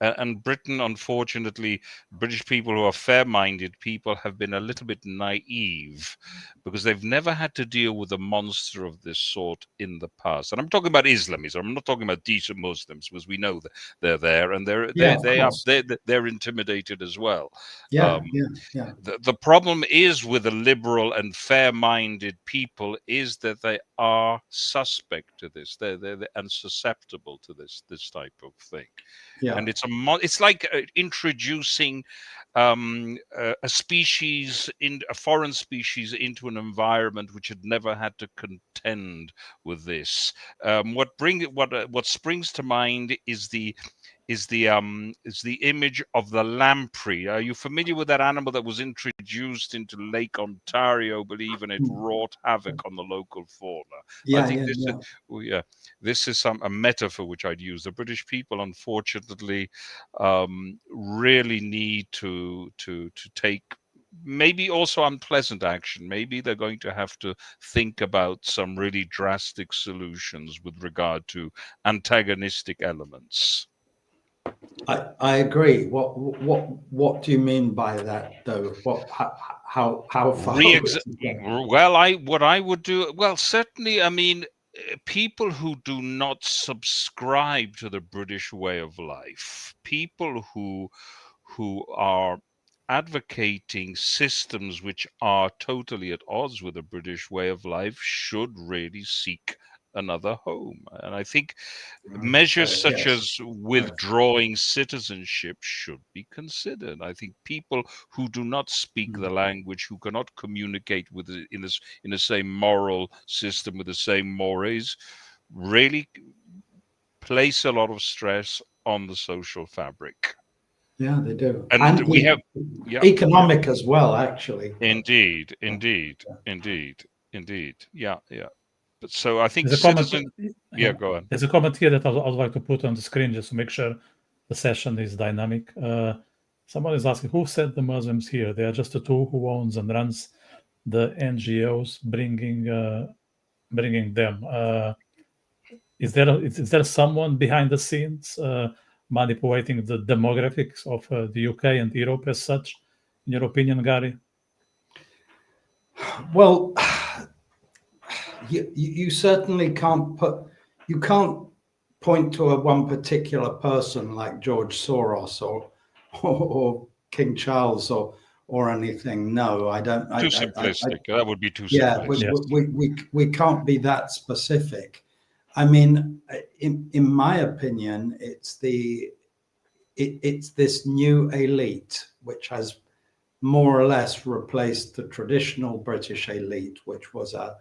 And Britain, unfortunately, British people who are fair-minded people have been a little bit naive because they've never had to deal with a monster of this sort in the past. And I'm talking about Islamism. I'm not talking about decent Muslims, because we know that they're there and they're intimidated as well. The problem is with the liberal and fair-minded people is that they are suspect to this. They're and susceptible to this type of thing. And it's like introducing a species, a foreign species, into an environment which had never had to contend with this. What springs to mind is the image of the lamprey. Are you familiar with that animal that was introduced into Lake Ontario, I believe, and it wrought havoc on the local fauna? This is a metaphor which I'd use. The British people, unfortunately, really need to take maybe also unpleasant action. Maybe they're going to have to think about some really drastic solutions with regard to antagonistic elements. I agree. What do you mean by that, though? How far? What I would do, certainly, I mean, people who do not subscribe to the British way of life, people who are advocating systems which are totally at odds with the British way of life, should really seek another home. And I think measures such as withdrawing citizenship should be considered. I think people who do not speak the language, who cannot communicate with it in the same moral system, with the same mores, really place a lot of stress on the social fabric. Yeah, they do. And we have economic as well, actually. Indeed. Yeah. But so I think go on. There's a comment here that I'd like to put on the screen just to make sure the session is dynamic. Someone is asking, who said the Muslims here? They are just the two who owns and runs the NGOs bringing them. Is there someone behind the scenes manipulating the demographics of the UK and Europe as such, in your opinion, Garry? Well, you certainly can't point to one particular person like George Soros or King Charles or anything. No, I don't. Too simplistic. That would be too simplistic. We can't be that specific. I mean, in my opinion, it's this new elite which has more or less replaced the traditional British elite, which was a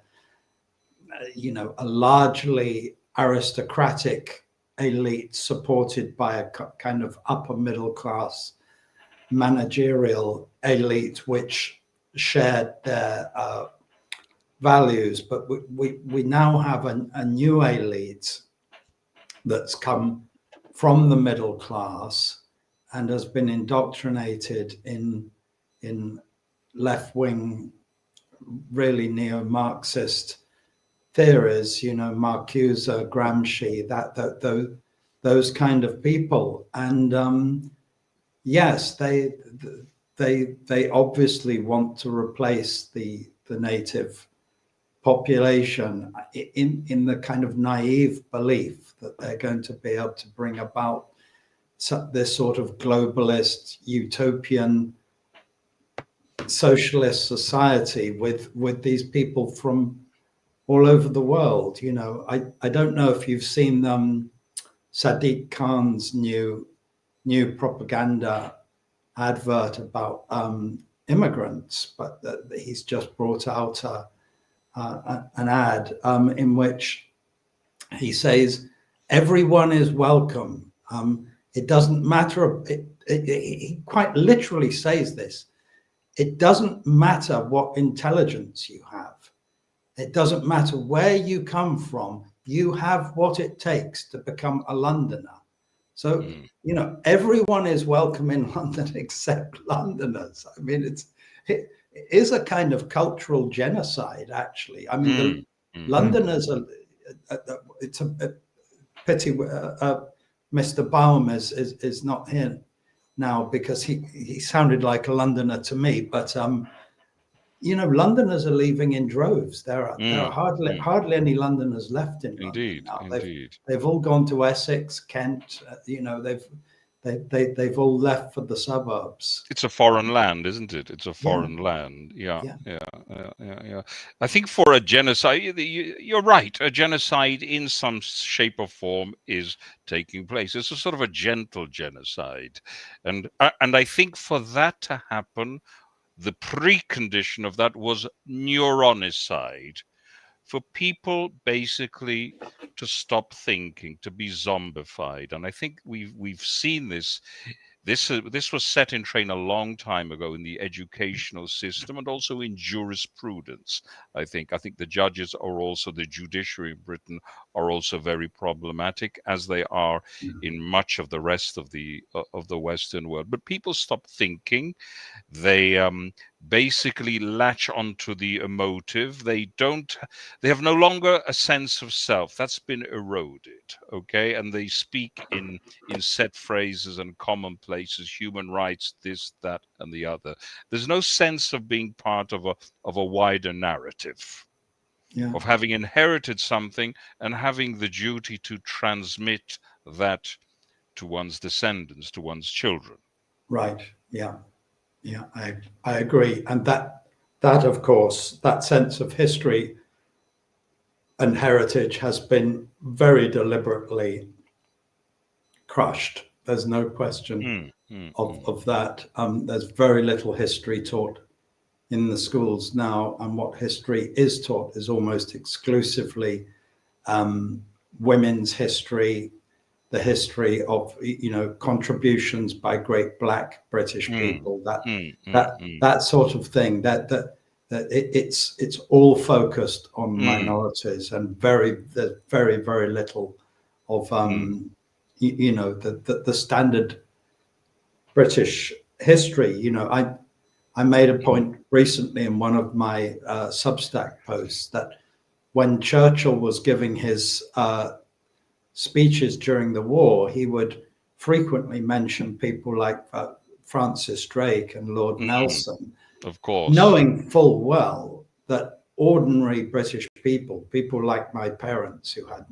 largely aristocratic elite supported by a kind of upper middle class managerial elite, which shared their values. But we now have a new elite that's come from the middle class and has been indoctrinated in left-wing, really neo-Marxist theories, Marcuse, Gramsci, those kind of people. And yes, they obviously want to replace the native population in the kind of naive belief that they're going to be able to bring about this sort of globalist, utopian, socialist society with these people from all over the world. You know, I don't know if you've seen Sadiq Khan's new propaganda advert about immigrants, but he's just brought out an ad in which he says everyone is welcome. It doesn't matter. He quite literally says this. It doesn't matter what intelligence you have. It doesn't matter where you come from. You have what it takes to become a Londoner. So, you know, everyone is welcome in London except Londoners. I mean, it is a kind of cultural genocide, actually. I mean, Londoners are, it's a pity Mr. Baum is not here now, because he sounded like a Londoner to me. But you know, Londoners are leaving in droves. There are hardly any Londoners left in London now. They've all gone to Essex, Kent. You know, they've all left for the suburbs. It's a foreign land, isn't it? It's a foreign land. Yeah. I think for a genocide, you're right. A genocide in some shape or form is taking place. It's a sort of a gentle genocide, and I think for that to happen, the precondition of that was neuronicide, for people basically to stop thinking, to be zombified. And I think we've seen this. This was set in train a long time ago in the educational system and also in jurisprudence. I think the judges are also, the judiciary in Britain are also very problematic, as they are in much of the rest of the Western world. But people stop thinking. They basically latch onto the emotive. They have no longer a sense of self. That's been eroded, okay? And they speak in set phrases and commonplaces, human rights, this, that, and the other. There's no sense of being part of a wider narrative, of having inherited something and having the duty to transmit that to one's descendants, to one's children. Right, yeah, I agree. And that of course, that sense of history and heritage has been very deliberately crushed. There's no question of that. There's very little history taught in the schools now, and what history is taught is almost exclusively women's history, the history of, you know, contributions by great Black British people, that sort of thing. That it's all focused on minorities, and there's very little of you know, the standard British history. You know, I made a point recently in one of my Substack posts that when Churchill was giving his speeches during the war, he would frequently mention people like Francis Drake and Lord Nelson, of course, knowing full well that ordinary British people like my parents, who had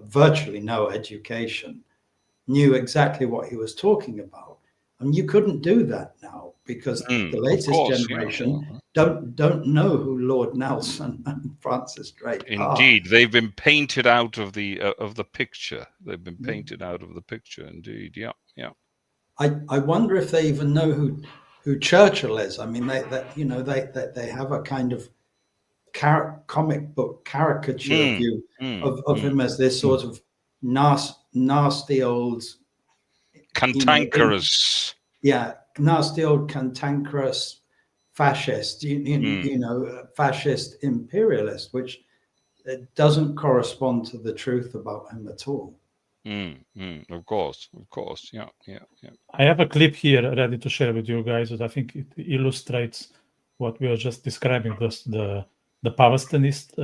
virtually no education, knew exactly what he was talking about. And you couldn't do that now, because the latest generation don't know who Lord Nelson and Francis Drake are. Indeed, they've been painted out of the picture. They've been painted out of the picture. Indeed, yeah. I wonder if they even know who Churchill is. I mean, they have a kind of comic book caricature view of him as this sort of nasty old cantankerous, nasty old cantankerous fascist, fascist imperialist, which doesn't correspond to the truth about him at all. Of course, yeah. I have a clip here ready to share with you guys that I think it illustrates what we were just describing, the Palestinist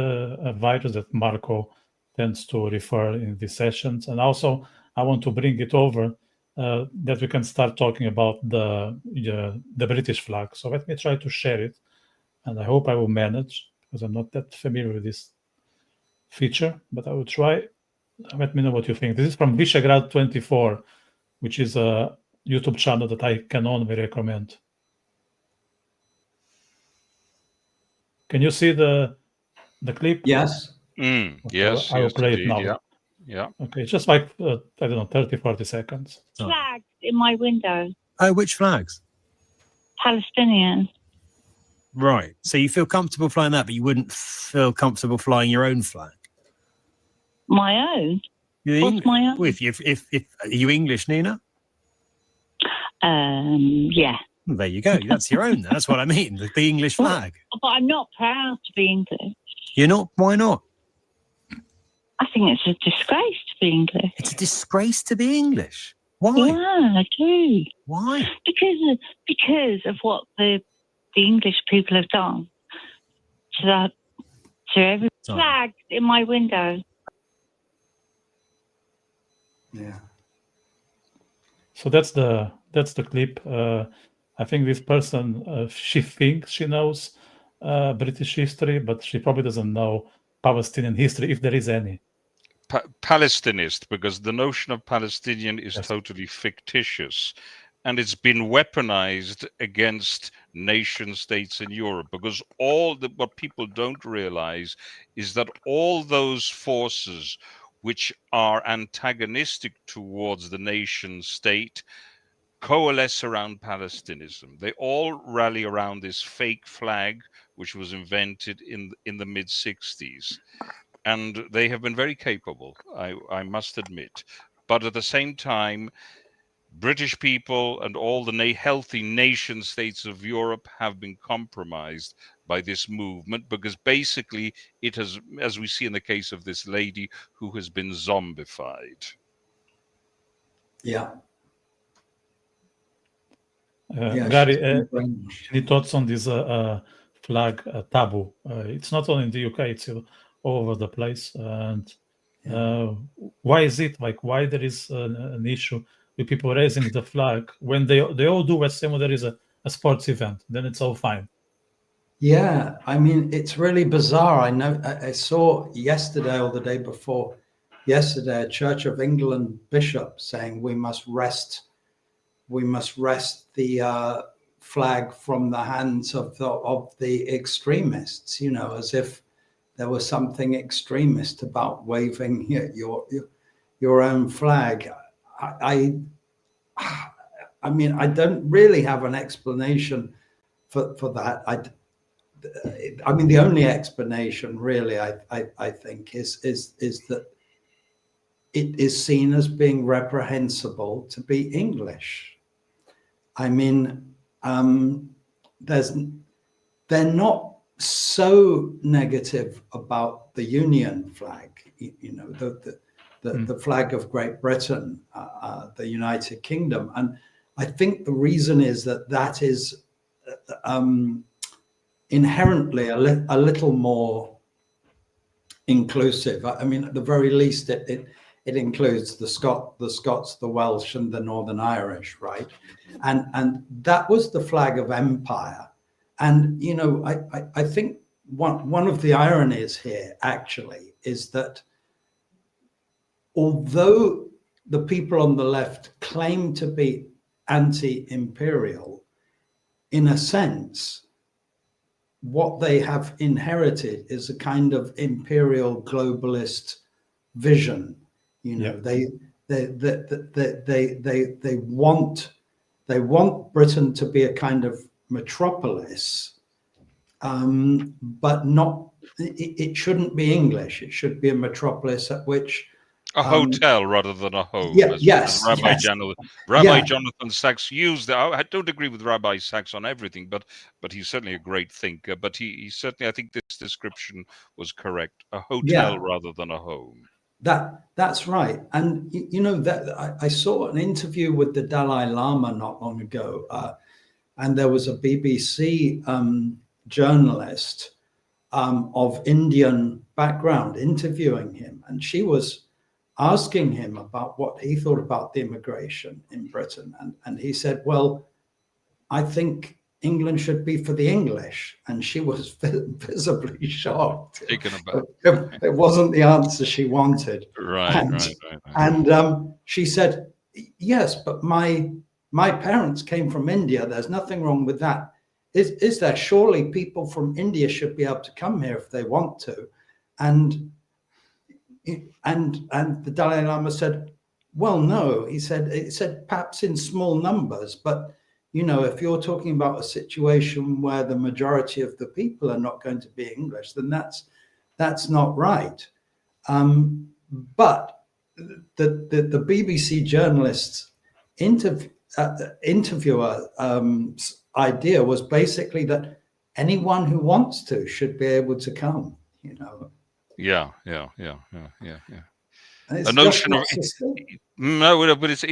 virus that Marco tends to refer in these sessions. And also, I want to bring it over that we can start talking about the British flag. So let me try to share it, and I hope I will manage, because I'm not that familiar with this feature, but I will try. Let me know what you think. This is from Visegrad 24. which is a YouTube channel that I can only recommend. Can you see the clip? Yes. Okay, I will play it now. Yeah. Okay, just like, I don't know, 30, 40 seconds. Flags in my window. Oh, which flags? Palestinian. Right. So you feel comfortable flying that, but you wouldn't feel comfortable flying your own flag? My own? What's my own? If are you English, Nina? Yeah. Well, there you go. That's your own. That's what I mean. The English flag. But I'm not proud to be English. You're not? Why not? I think it's a disgrace to be English. It's a disgrace to be English. Why? Yeah, I do. Why? Because of what the English people have done to every flag in my window. Yeah. So that's the clip. I think this person, she thinks she knows British history, but she probably doesn't know Palestinian history, if there is any. Palestinist, because the notion of Palestinian is totally fictitious, and it's been weaponized against nation states in Europe, because what people don't realize is that all those forces which are antagonistic towards the nation state coalesce around Palestinism. They all rally around this fake flag, which was invented in the mid-60s. And they have been very capable, I must admit. But at the same time, British people and all the healthy nation states of Europe have been compromised by this movement, because basically it has, as we see in the case of this lady, who has been zombified. Yeah. Garry, any thoughts on this flag taboo? It's not only in the UK, it's all over the place. And why is it? Like, why there is an issue with people raising the flag when they all do as when there is a sports event? Then it's all fine. Yeah, I mean, it's really bizarre. I know I saw yesterday or the day before yesterday a Church of England bishop saying we must wrest the flag from the hands of the extremists, as if there was something extremist about waving your own flag. I mean, I don't really have an explanation for that. I mean, the only explanation really, I think, is that it is seen as being reprehensible to be English. I mean, they're not so negative about the Union flag, the flag of Great Britain, the United Kingdom, and I think the reason is that is inherently a little more inclusive. I mean, at the very least, it includes the Scots, the Welsh, and the Northern Irish, right? And that was the flag of empire. And I think one of the ironies here actually is that although the people on the left claim to be anti-imperial, in a sense, what they have inherited is a kind of imperial globalist vision. They want Britain to be a kind of metropolis, but not. It shouldn't be English. It should be a metropolis at which a hotel rather than a home. Yes. Rabbi Jonathan Sacks used. I don't agree with Rabbi Sacks on everything, but he's certainly a great thinker. But he certainly, I think this description was correct. A hotel rather than a home. That's right. And that I saw an interview with the Dalai Lama not long ago, and there was a BBC journalist of Indian background interviewing him, and she was asking him about what he thought about the immigration in Britain, and he said, well, I think England should be for the English. And she was visibly shocked. Taken aback. It wasn't the answer she wanted. Right. And she said, yes, but my parents came from India. There's nothing wrong with that. Is there? Surely people from India should be able to come here if they want to. And the Dalai Lama said, well, no. He said perhaps in small numbers, but if you're talking about a situation where the majority of the people are not going to be English, then that's not right. But the BBC journalist's interviewer idea was basically that anyone who wants to should be able to come. Yeah. And A notion of no, but it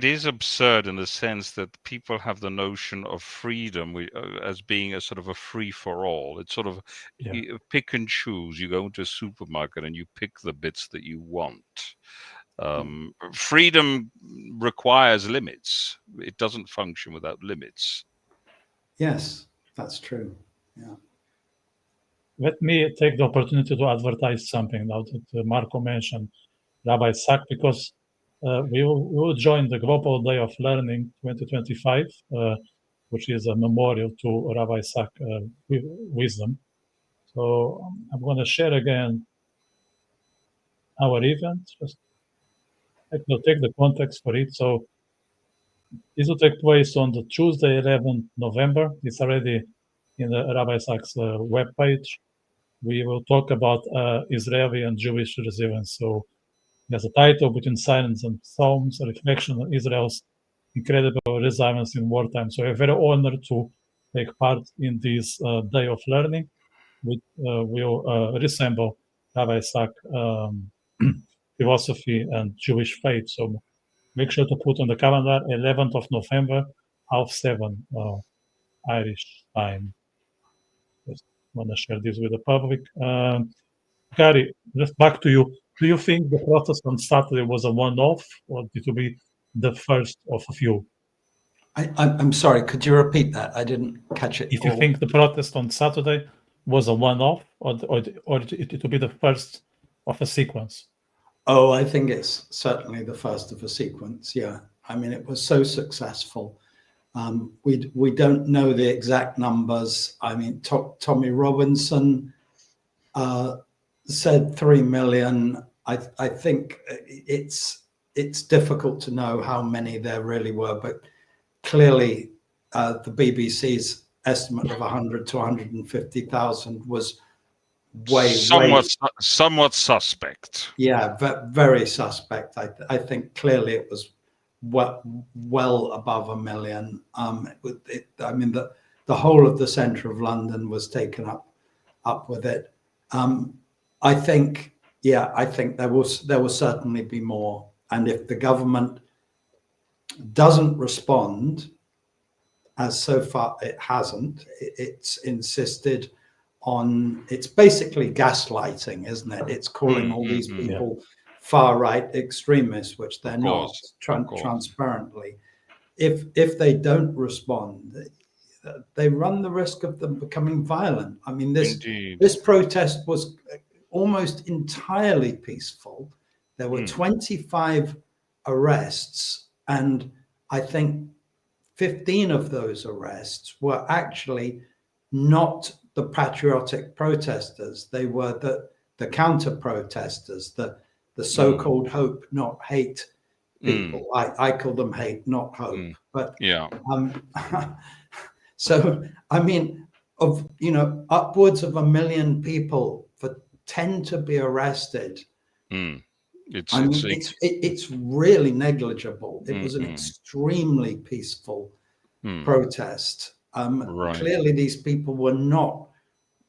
is absurd in the sense that people have the notion of freedom as being a sort of a free for all. It's sort of you pick and choose. You go into a supermarket and you pick the bits that you want. Freedom requires limits. It doesn't function without limits. Yes, that's true. Yeah. Let me take the opportunity to advertise something now that Marco mentioned Rabbi Sack, because we will join the Global Day of Learning 2025, which is a memorial to Rabbi Sack wisdom. So I'm going to share again our event. Just take the context for it. So this will take place on the Tuesday, 11th November. It's already in the Rabbi Sack's webpage. We will talk about Israeli and Jewish resilience. So there's a title, Between Silence and Psalms, a reflection on Israel's incredible resilience in wartime. So we're very honored to take part in this day of learning. We will resemble Rabbi Sack philosophy and Jewish faith. So make sure to put on the calendar 11th of November, 7:30 Irish time. Just want to share this with the public. Garry, just back to you. Do you think the protest on Saturday was a one-off, or did it be the first of a few? I'm sorry, could you repeat that? I didn't catch it. If you think the protest on Saturday was a one-off, or it will be the first of a sequence? Oh, I think it's certainly the first of a sequence. Yeah, I mean, it was so successful. We don't know the exact numbers. I mean, Tommy Robinson said 3 million. I think it's difficult to know how many there really were, but clearly the BBC's estimate of 100 to 150,000 was somewhat suspect. Yeah, very suspect. I think clearly it was well above 1 million. I mean, the whole of the centre of London was taken up with it. I think there will certainly be more. And if the government doesn't respond, as so far it hasn't, it's insisted on, it's basically gaslighting, isn't it? It's calling all these people far-right extremists, which they're not transparently. If they don't respond, they run the risk of them becoming violent. I mean, this protest was almost entirely peaceful. There were 25 arrests, and I think 15 of those arrests were actually not the patriotic protesters. They were the counter protesters, the so-called hope, not hate people. I call them hate, not hope. But so I mean, upwards of 1 million people for 10 to be arrested. It's really negligible. It was an extremely peaceful protest. Clearly, these people were not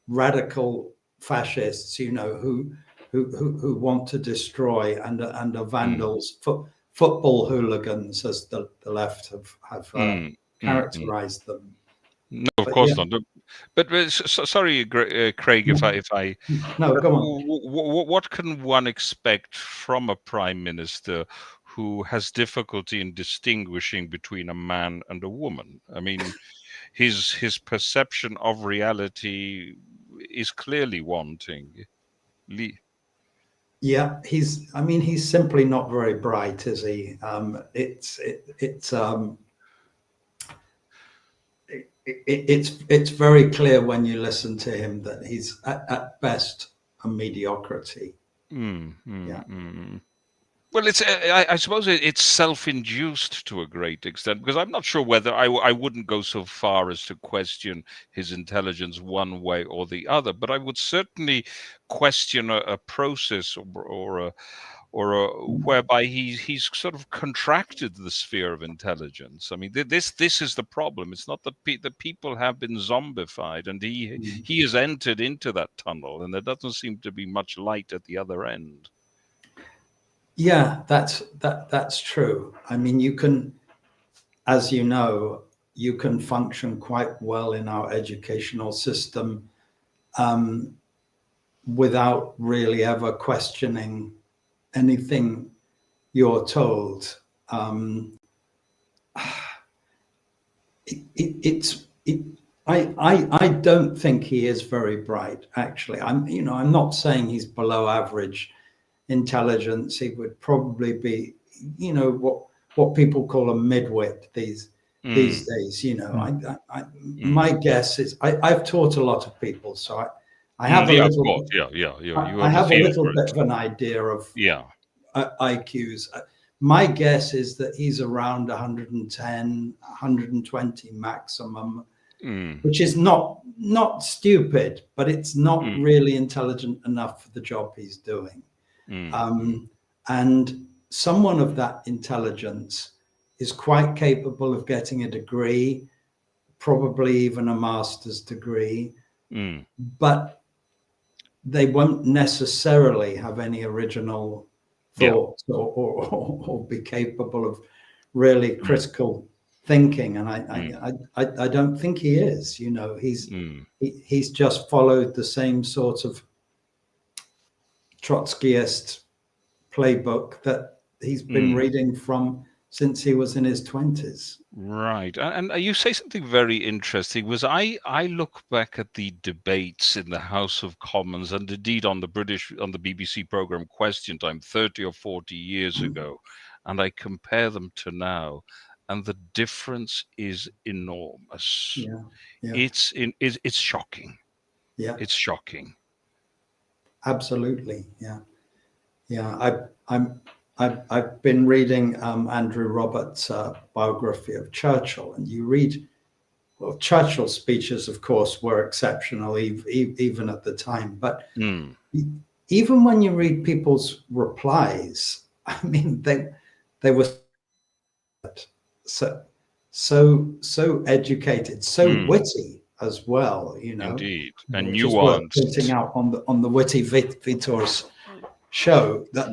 radical fascists, who want to destroy and are vandals, football hooligans, as the left have characterized them. No, of course not. But sorry, Craig, if I no, go on. What can one expect from a prime minister who has difficulty in distinguishing between a man and a woman? I mean, his perception of reality is clearly wanting. Yeah, he's simply not very bright, is he? It's very clear when you listen to him that he's at best a mediocrity. Well, I suppose it's self-induced to a great extent, because I'm not sure whether I wouldn't go so far as to question his intelligence one way or the other, but I would certainly question a process or whereby he's sort of contracted the sphere of intelligence. I mean, this is the problem. It's not that the people have been zombified, and he has entered into that tunnel, and there doesn't seem to be much light at the other end. Yeah, that's true. I mean, you can, as you know, you can function quite well in our educational system without really ever questioning anything you're told. I don't think he is very bright, actually. I'm not saying he's below average intelligence. He would probably be, what people call a midwit these days. My guess is I've taught a lot of people, so I have a little bit of an idea of IQs. My guess is that he's around 110, 120 maximum, which is not stupid, but it's not really intelligent enough for the job he's doing. And someone of that intelligence is quite capable of getting a degree, probably even a master's degree, but they won't necessarily have any original thoughts or be capable of really critical thinking. And I don't think he is. He's just followed the same sort of Trotskyist playbook that he's been reading from since he was in his 20s. Right. And you say something very interesting, was I look back at the debates in the House of Commons, and indeed on the BBC program Question Time 30 or 40 years ago, and I compare them to now, and the difference is enormous. It's shocking. It's shocking. Absolutely. I've been reading Andrew Roberts' biography of Churchill, and you read, Churchill's speeches, of course, were exceptional even at the time. But even when you read people's replies, I mean, they were so educated, so witty as well. Indeed, and nuanced. Putting out on the Witty Vitor's show that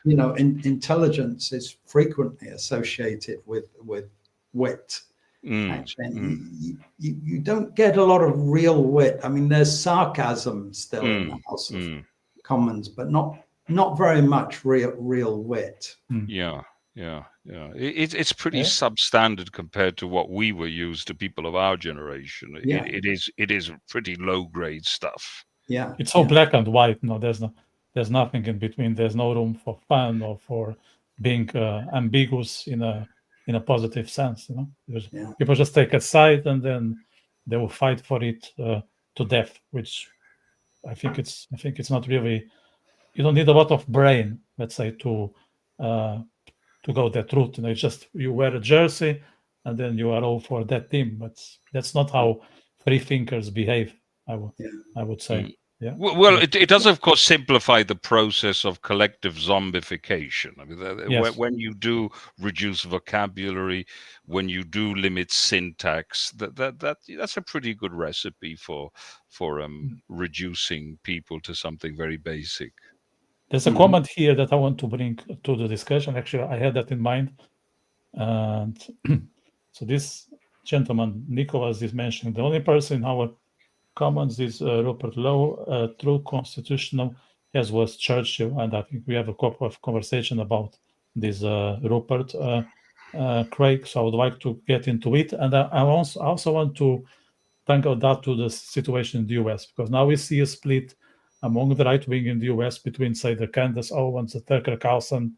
intelligence is frequently associated with wit. Actually, you don't get a lot of real wit. I mean, there's sarcasm still in the House of Commons, but not very much real wit. It's pretty substandard compared to what we were used to, people of our generation. It is pretty low grade stuff. It's all black and white. There's nothing in between. There's no room for fun or for being ambiguous in a positive sense. People just take a side and then they will fight for it to death, which I think it's not really. You don't need a lot of brain, let's say, to go that route. It's just you wear a jersey and then you are all for that team. But that's not how free thinkers behave. I would say. Well, it does, of course, simplify the process of collective zombification. I mean, when you do reduce vocabulary, when you do limit syntax, that's a pretty good recipe for reducing people to something very basic. There's a comment here that I want to bring to the discussion. Actually, I had that in mind. And so this gentleman, Nicholas, is mentioning the only person in our Commons is Rupert Lowe, true constitutional, as was Churchill, and I think we have a couple of conversation about this Rupert Craig, so I would like to get into it. And I also want to tangle that to the situation in the US, because now we see a split among the right wing in the US between, say, the Candace Owens, the Tucker Carlson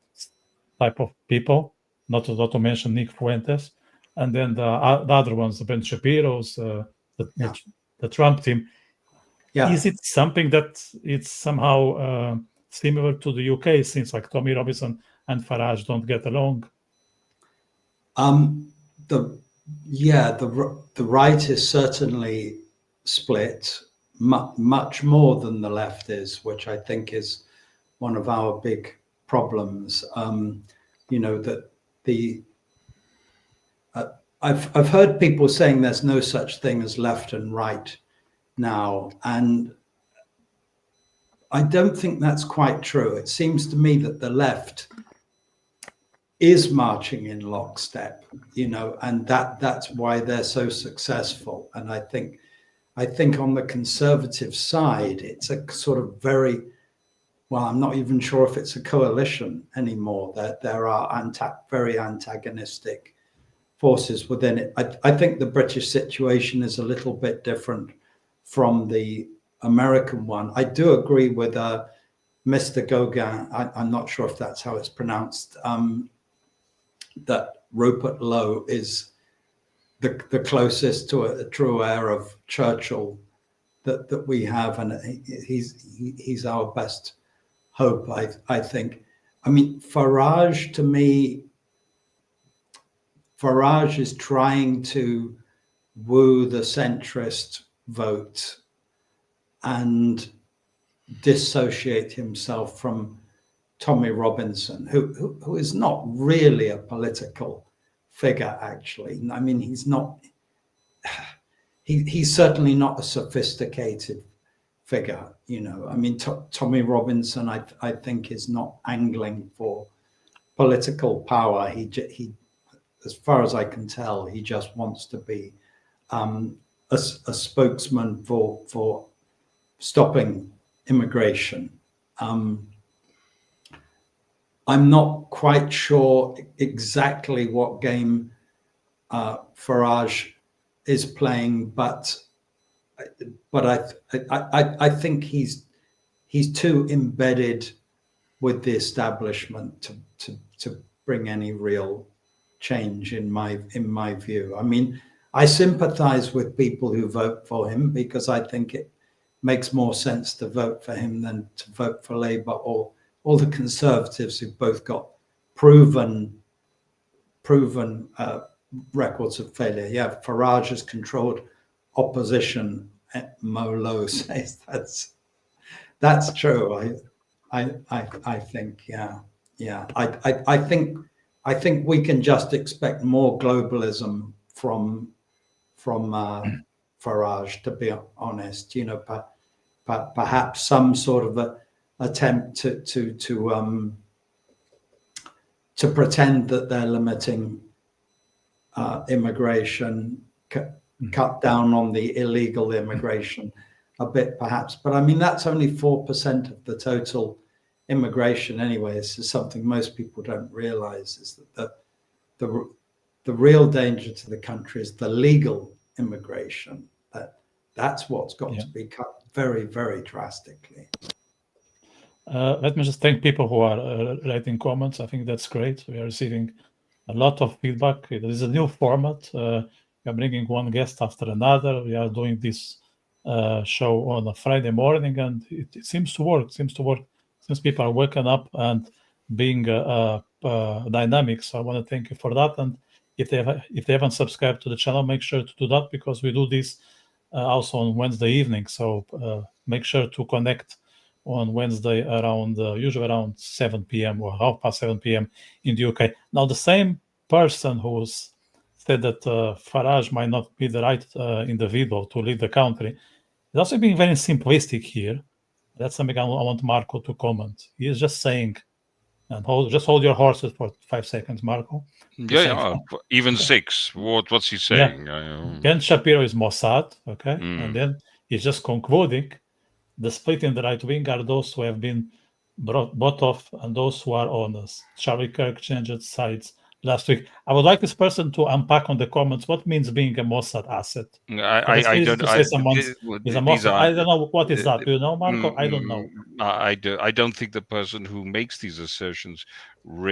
type of people, not to mention Nick Fuentes, and then the other ones, the Ben Shapiro's, the Trump team. Yeah. Is it something that it's somehow similar to the UK, since like Tommy Robinson and Farage don't get along? The right is certainly split, much more than the left is, which I think is one of our big problems. That I've heard people saying there's no such thing as left and right now, and I don't think that's quite true. It seems to me that the left is marching in lockstep, and that's why they're so successful. And I think on the conservative side, it's a sort of I'm not even sure if it's a coalition anymore. There are very antagonistic forces within it. I think the British situation is a little bit different from the American one. I do agree with Mr. Gauguin. I'm not sure if that's how it's pronounced. That Rupert Lowe is the closest to a true heir of Churchill that we have, and he's our best hope. I think. I mean, Farage, to me, Farage is trying to woo the centrist vote and dissociate himself from Tommy Robinson, who is not really a political figure, actually. I mean, he's not. He's certainly not a sophisticated figure, I mean, Tommy Robinson, I think, is not angling for political power. He, as far as I can tell, he just wants to be a spokesman for stopping immigration. I'm not quite sure exactly what game Farage is playing, but I think he's too embedded with the establishment to bring any real change in my view. I mean, I sympathize with people who vote for him because I think it makes more sense to vote for him than to vote for Labour or all the Conservatives who've both got proven records of failure. Yeah, Farage has controlled opposition. Mo Lowe says that's true. I think I think we can just expect more globalism from Farage, to be honest. Perhaps some sort of a attempt to pretend that they're limiting immigration, cut down on the illegal immigration a bit, perhaps. But I mean, that's only 4% of the total immigration anyway. This is something most people don't realize, is that the real danger to the country is the legal immigration. That's what's got to be cut very, very drastically. Let me just thank people who are writing comments. I think that's great. We are receiving a lot of feedback. It is a new format. We are bringing one guest after another. We are doing this show on a Friday morning, and it seems to work. Since people are waking up and being dynamic. So I want to thank you for that. And if they haven't subscribed to the channel, make sure to do that, because we do this also on Wednesday evening. So make sure to connect on Wednesday usually around 7 p.m. or 7:30 p.m. in the UK. Now, the same person who said that Farage might not be the right individual to lead the country is also being very simplistic here. That's something I want Marco to comment. He is just saying, and hold your horses for 5 seconds, Marco. Even 6. What's he saying? Ben Shapiro is Mossad, okay? And then he's just concluding the split in the right wing are those who have been bought off and those who are on us. Garry Craig changed sides last week. I would like this person to unpack on the comments what means being a Mossad asset. I don't. To say someone is a Mossad. I don't know what is that. Do you know, Marco? I don't know. I don't think the person who makes these assertions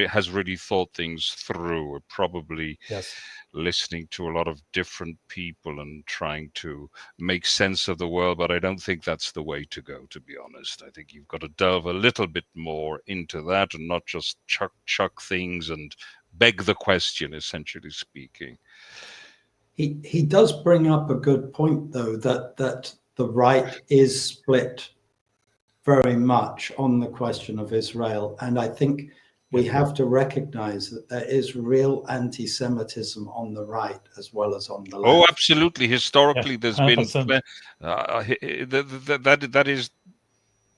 has really thought things through. Or probably listening to a lot of different people and trying to make sense of the world. But I don't think that's the way to go. To be honest, I think you've got to delve a little bit more into that and not just chuck things and beg the question, essentially speaking. He does bring up a good point, though, that the right is split very much on the question of Israel. And I think we have to recognize that there is real anti-Semitism on the right as well as on the left. Oh, absolutely. Historically, there's been that is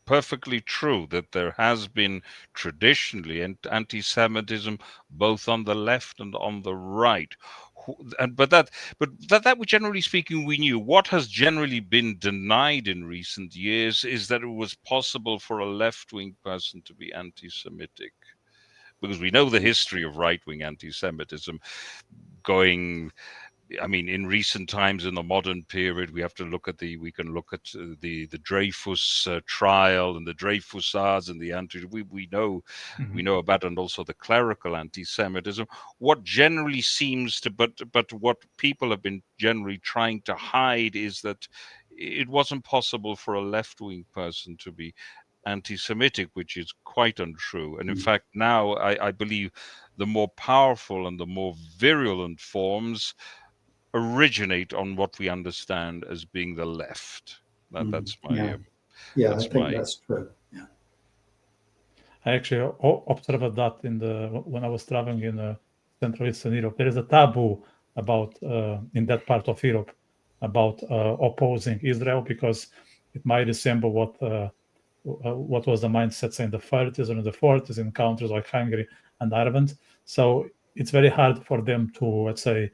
perfectly true, that there has been traditionally anti-Semitism both on the left and on the right. But that generally speaking, we knew. What has generally been denied in recent years is that it was possible for a left-wing person to be anti-Semitic, because we know the history of right-wing anti-Semitism going. I mean, in recent times, in the modern period, we can look at the Dreyfus trial and the Dreyfusards and we know about, and also the clerical anti-Semitism. What generally seems to, but what people have been generally trying to hide is that it wasn't possible for a left-wing person to be anti-Semitic, which is quite untrue. And in fact, now I believe the more powerful and the more virulent forms originate on what we understand as being the left. That's my I think that's true. Yeah, I actually observed that when I was traveling in Central Eastern Europe. There is a taboo about in that part of Europe about opposing Israel, because it might resemble what was the mindset in the 30s or in the 40s in countries like Hungary and Ireland. So it's very hard for them to, let's say,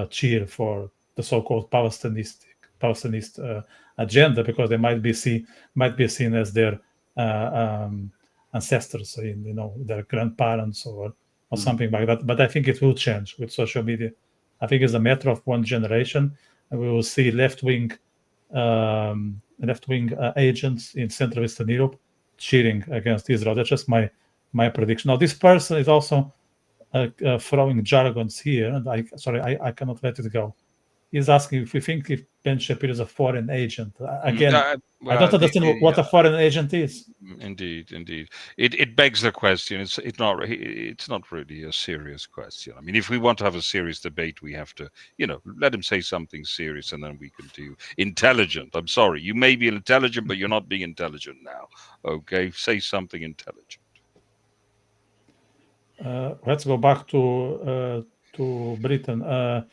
cheer for the so-called Palestinist agenda, because they might be seen as their ancestors, their grandparents or something like that. But I think it will change with social media. I think it's a matter of one generation, and we will see left-wing agents in Central Eastern Europe cheering against Israel. That's just my prediction. Now, this person is also throwing jargons here, and I cannot let it go. He's asking if we think if Ben Shapiro is a foreign agent. Again, I don't understand what a foreign agent is. Indeed. It begs the question. It's not really a serious question. I mean, if we want to have a serious debate, we have to, let him say something serious, and then we can do intelligent. I'm sorry, you may be intelligent, but you're not being intelligent now. Okay, say something intelligent. Let's go back to Britain.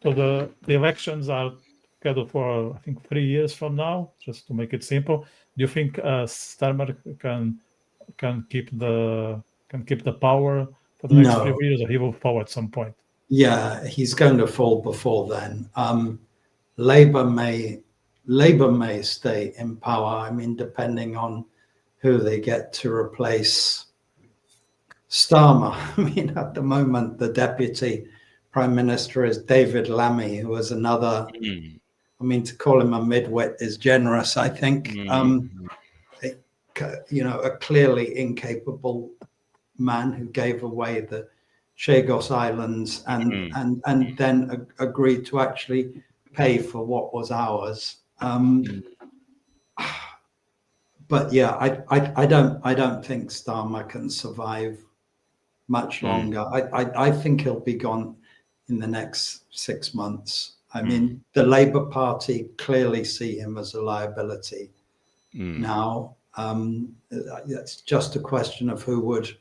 So the elections are scheduled for, I think, 3 years from now. Just to make it simple, do you think Starmer can keep the power for the next 3 years, or he will fall at some point? Yeah, he's going to fall before then. Labour may stay in power. I mean, depending on who they get to replace Starmer. I mean, at the moment, the deputy Prime Minister is David Lammy, who was another. I mean, to call him a midwit is generous, I think. A clearly incapable man who gave away the Chagos Islands and then agreed to actually pay for what was ours. But yeah, I don't think Starmer can survive much longer. I think he'll be gone in the next 6 months. I mean, the Labour Party clearly see him as a liability now. It's just a question of who would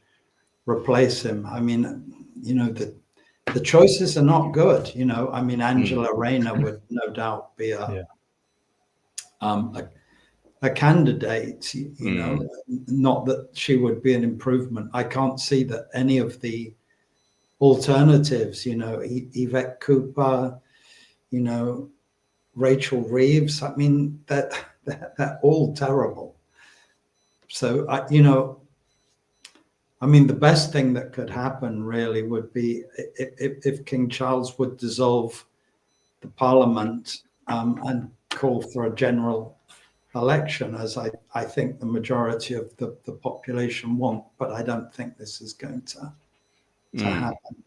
replace him. I mean, the choices are not good. I mean, Angela Rayner would no doubt be a candidate. Not that she would be an improvement. I can't see that any of the alternatives, Yvette Cooper, Rachel Reeves, I mean, they're all terrible. So, I mean, the best thing that could happen really would be if King Charles would dissolve the Parliament and call for a general election, as I think the majority of the population want, but I don't think this is going to happen.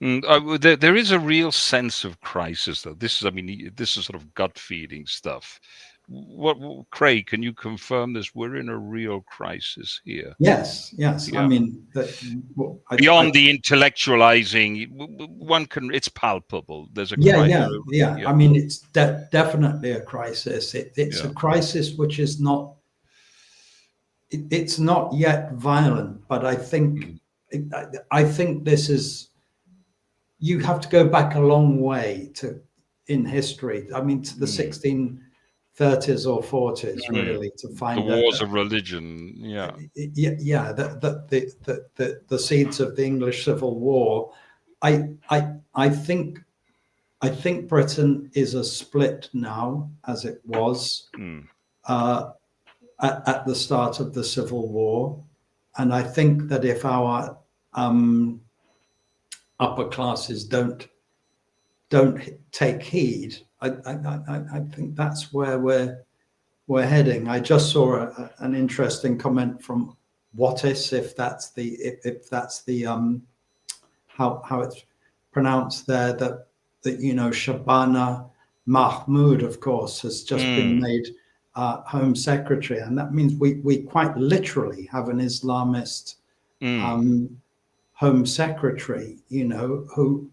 There is a real sense of crisis, though. This is sort of gut feeling stuff. Craig, can you confirm this? We're in a real crisis here. Yes. Yeah. I mean, beyond the intellectualizing, it's palpable. There's a crisis. Yeah. I mean, it's definitely a crisis. It's a crisis which is not. It's not yet violent, but I think this is. You have to go back a long way in history. I mean, to the 1630s or 40s, really, to find the wars of religion. Yeah. The seeds of the English Civil War. I think Britain is as split now as it was at the start of the Civil War, and I think that if our upper classes don't take heed, I think that's where we're heading. I just saw an interesting comment from Wattis, if that's the how it's pronounced there, that Shabana Mahmood, of course, has just been made Home Secretary, and that means we quite literally have an Islamist Home Secretary, who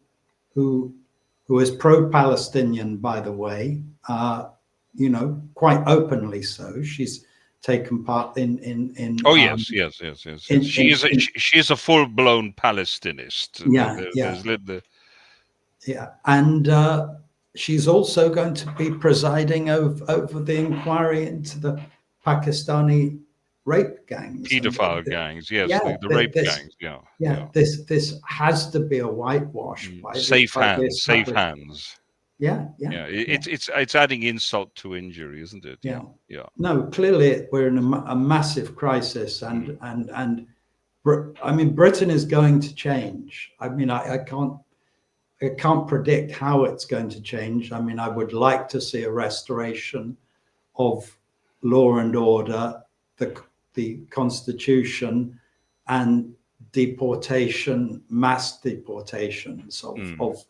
is pro-Palestinian, by the way, quite openly so. She's taken part in yes. She is a full-blown Palestinist. And she's also going to be presiding over the inquiry into the Pakistani rape gangs, pedophile gangs, the rape gangs. This has to be a whitewash. Safe hands. Yeah. It's adding insult to injury, isn't it? Yeah. No, clearly we're in a massive crisis, and I mean, Britain is going to change. I mean, I can't predict how it's going to change. I mean, I would like to see a restoration of law and order, the constitution, and deportation, mass deportations of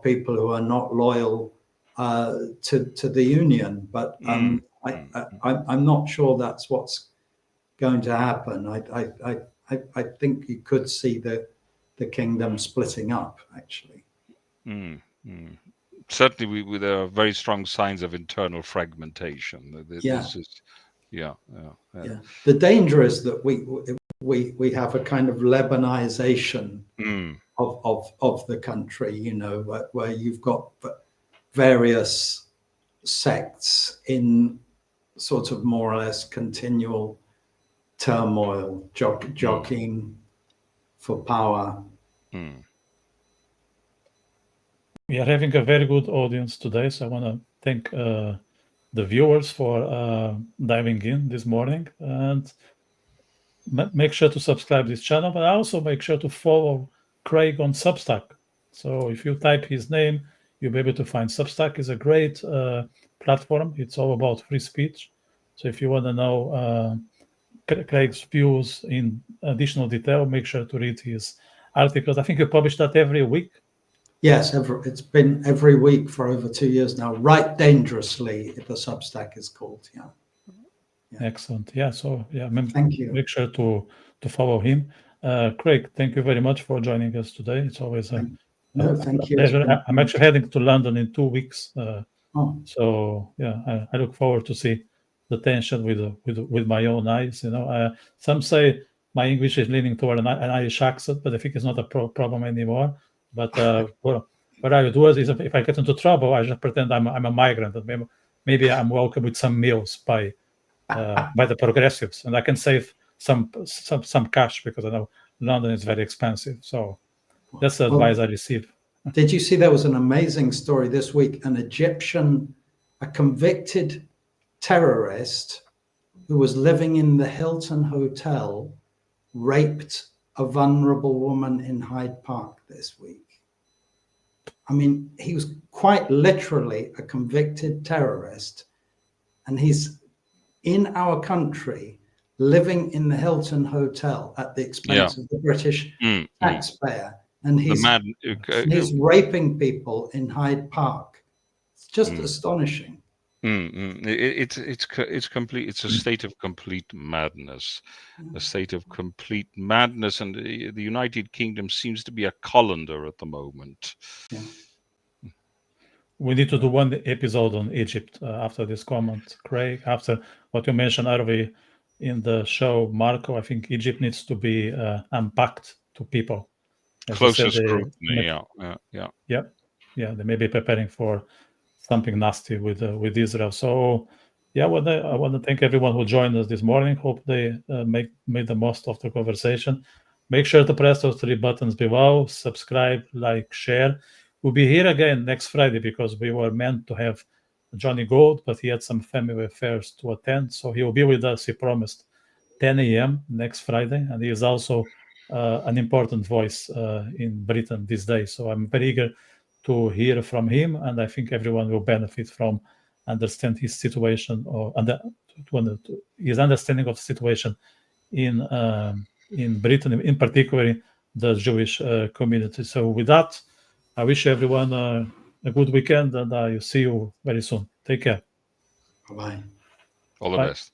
people who are not loyal to the union. But I'm not sure that's what's going to happen. I think you could see the kingdom splitting up, actually. Certainly, there are very strong signs of internal fragmentation. This is, The danger is that we have a kind of Lebanization of the country, where you've got various sects in sort of more or less continual turmoil, jockeying for power. We are having a very good audience today, so I want to thank the viewers for diving in this morning, and make sure to subscribe to this channel, but also make sure to follow Craig on Substack. So if you type his name, you'll be able to find Substack. Is a great platform. It's all about free speech. So if you want to know Craig's views in additional detail, make sure to read his articles. I think you publish that every week. Yes, it's been every week for over 2 years now. Right Dangerously, the Substack is called. Yeah. Excellent. So thank you. Make sure to follow him. Craig, thank you very much for joining us today. It's always thank you. pleasure. I'm actually heading to London in 2 weeks. So I look forward to see the tension with my own eyes. Some say my English is leaning toward an Irish accent, but I think it's not a problem anymore. But what I would do is if I get into trouble, I just pretend I'm a migrant, and maybe I'm welcome with some meals by the progressives, and I can save some cash, because I know London is very expensive. So that's the advice I receive. Did you see there was an amazing story this week? A convicted terrorist who was living in the Hilton Hotel raped a vulnerable woman in Hyde Park this week. I mean, he was quite literally a convicted terrorist, and he's in our country living in the Hilton Hotel at the expense of the British taxpayer, and he's raping people in Hyde Park. It's just astonishing. It's complete. It's a state of complete madness, and the United Kingdom seems to be a colander at the moment. Yeah. We need to do one episode on Egypt after this comment, Craig. After what you mentioned earlier in the show, Marco, I think Egypt needs to be unpacked to people. Closer scrutiny. Yeah. They may be preparing for something nasty with Israel. So, I want to thank everyone who joined us this morning. Hope they made the most of the conversation. Make sure to press those 3 buttons below: subscribe, like, share. We'll be here again next Friday because we were meant to have Johnny Gould, but he had some family affairs to attend. So he will be with us, he promised, 10 a.m. next Friday. And he is also an important voice in Britain these days. So I'm very eager to hear from him, and I think everyone will benefit from understand his situation his understanding of the situation in Britain, in particular the Jewish community. So with that, I wish everyone a good weekend, and I'll see you very soon. Take care. Bye-bye. All the Bye. best.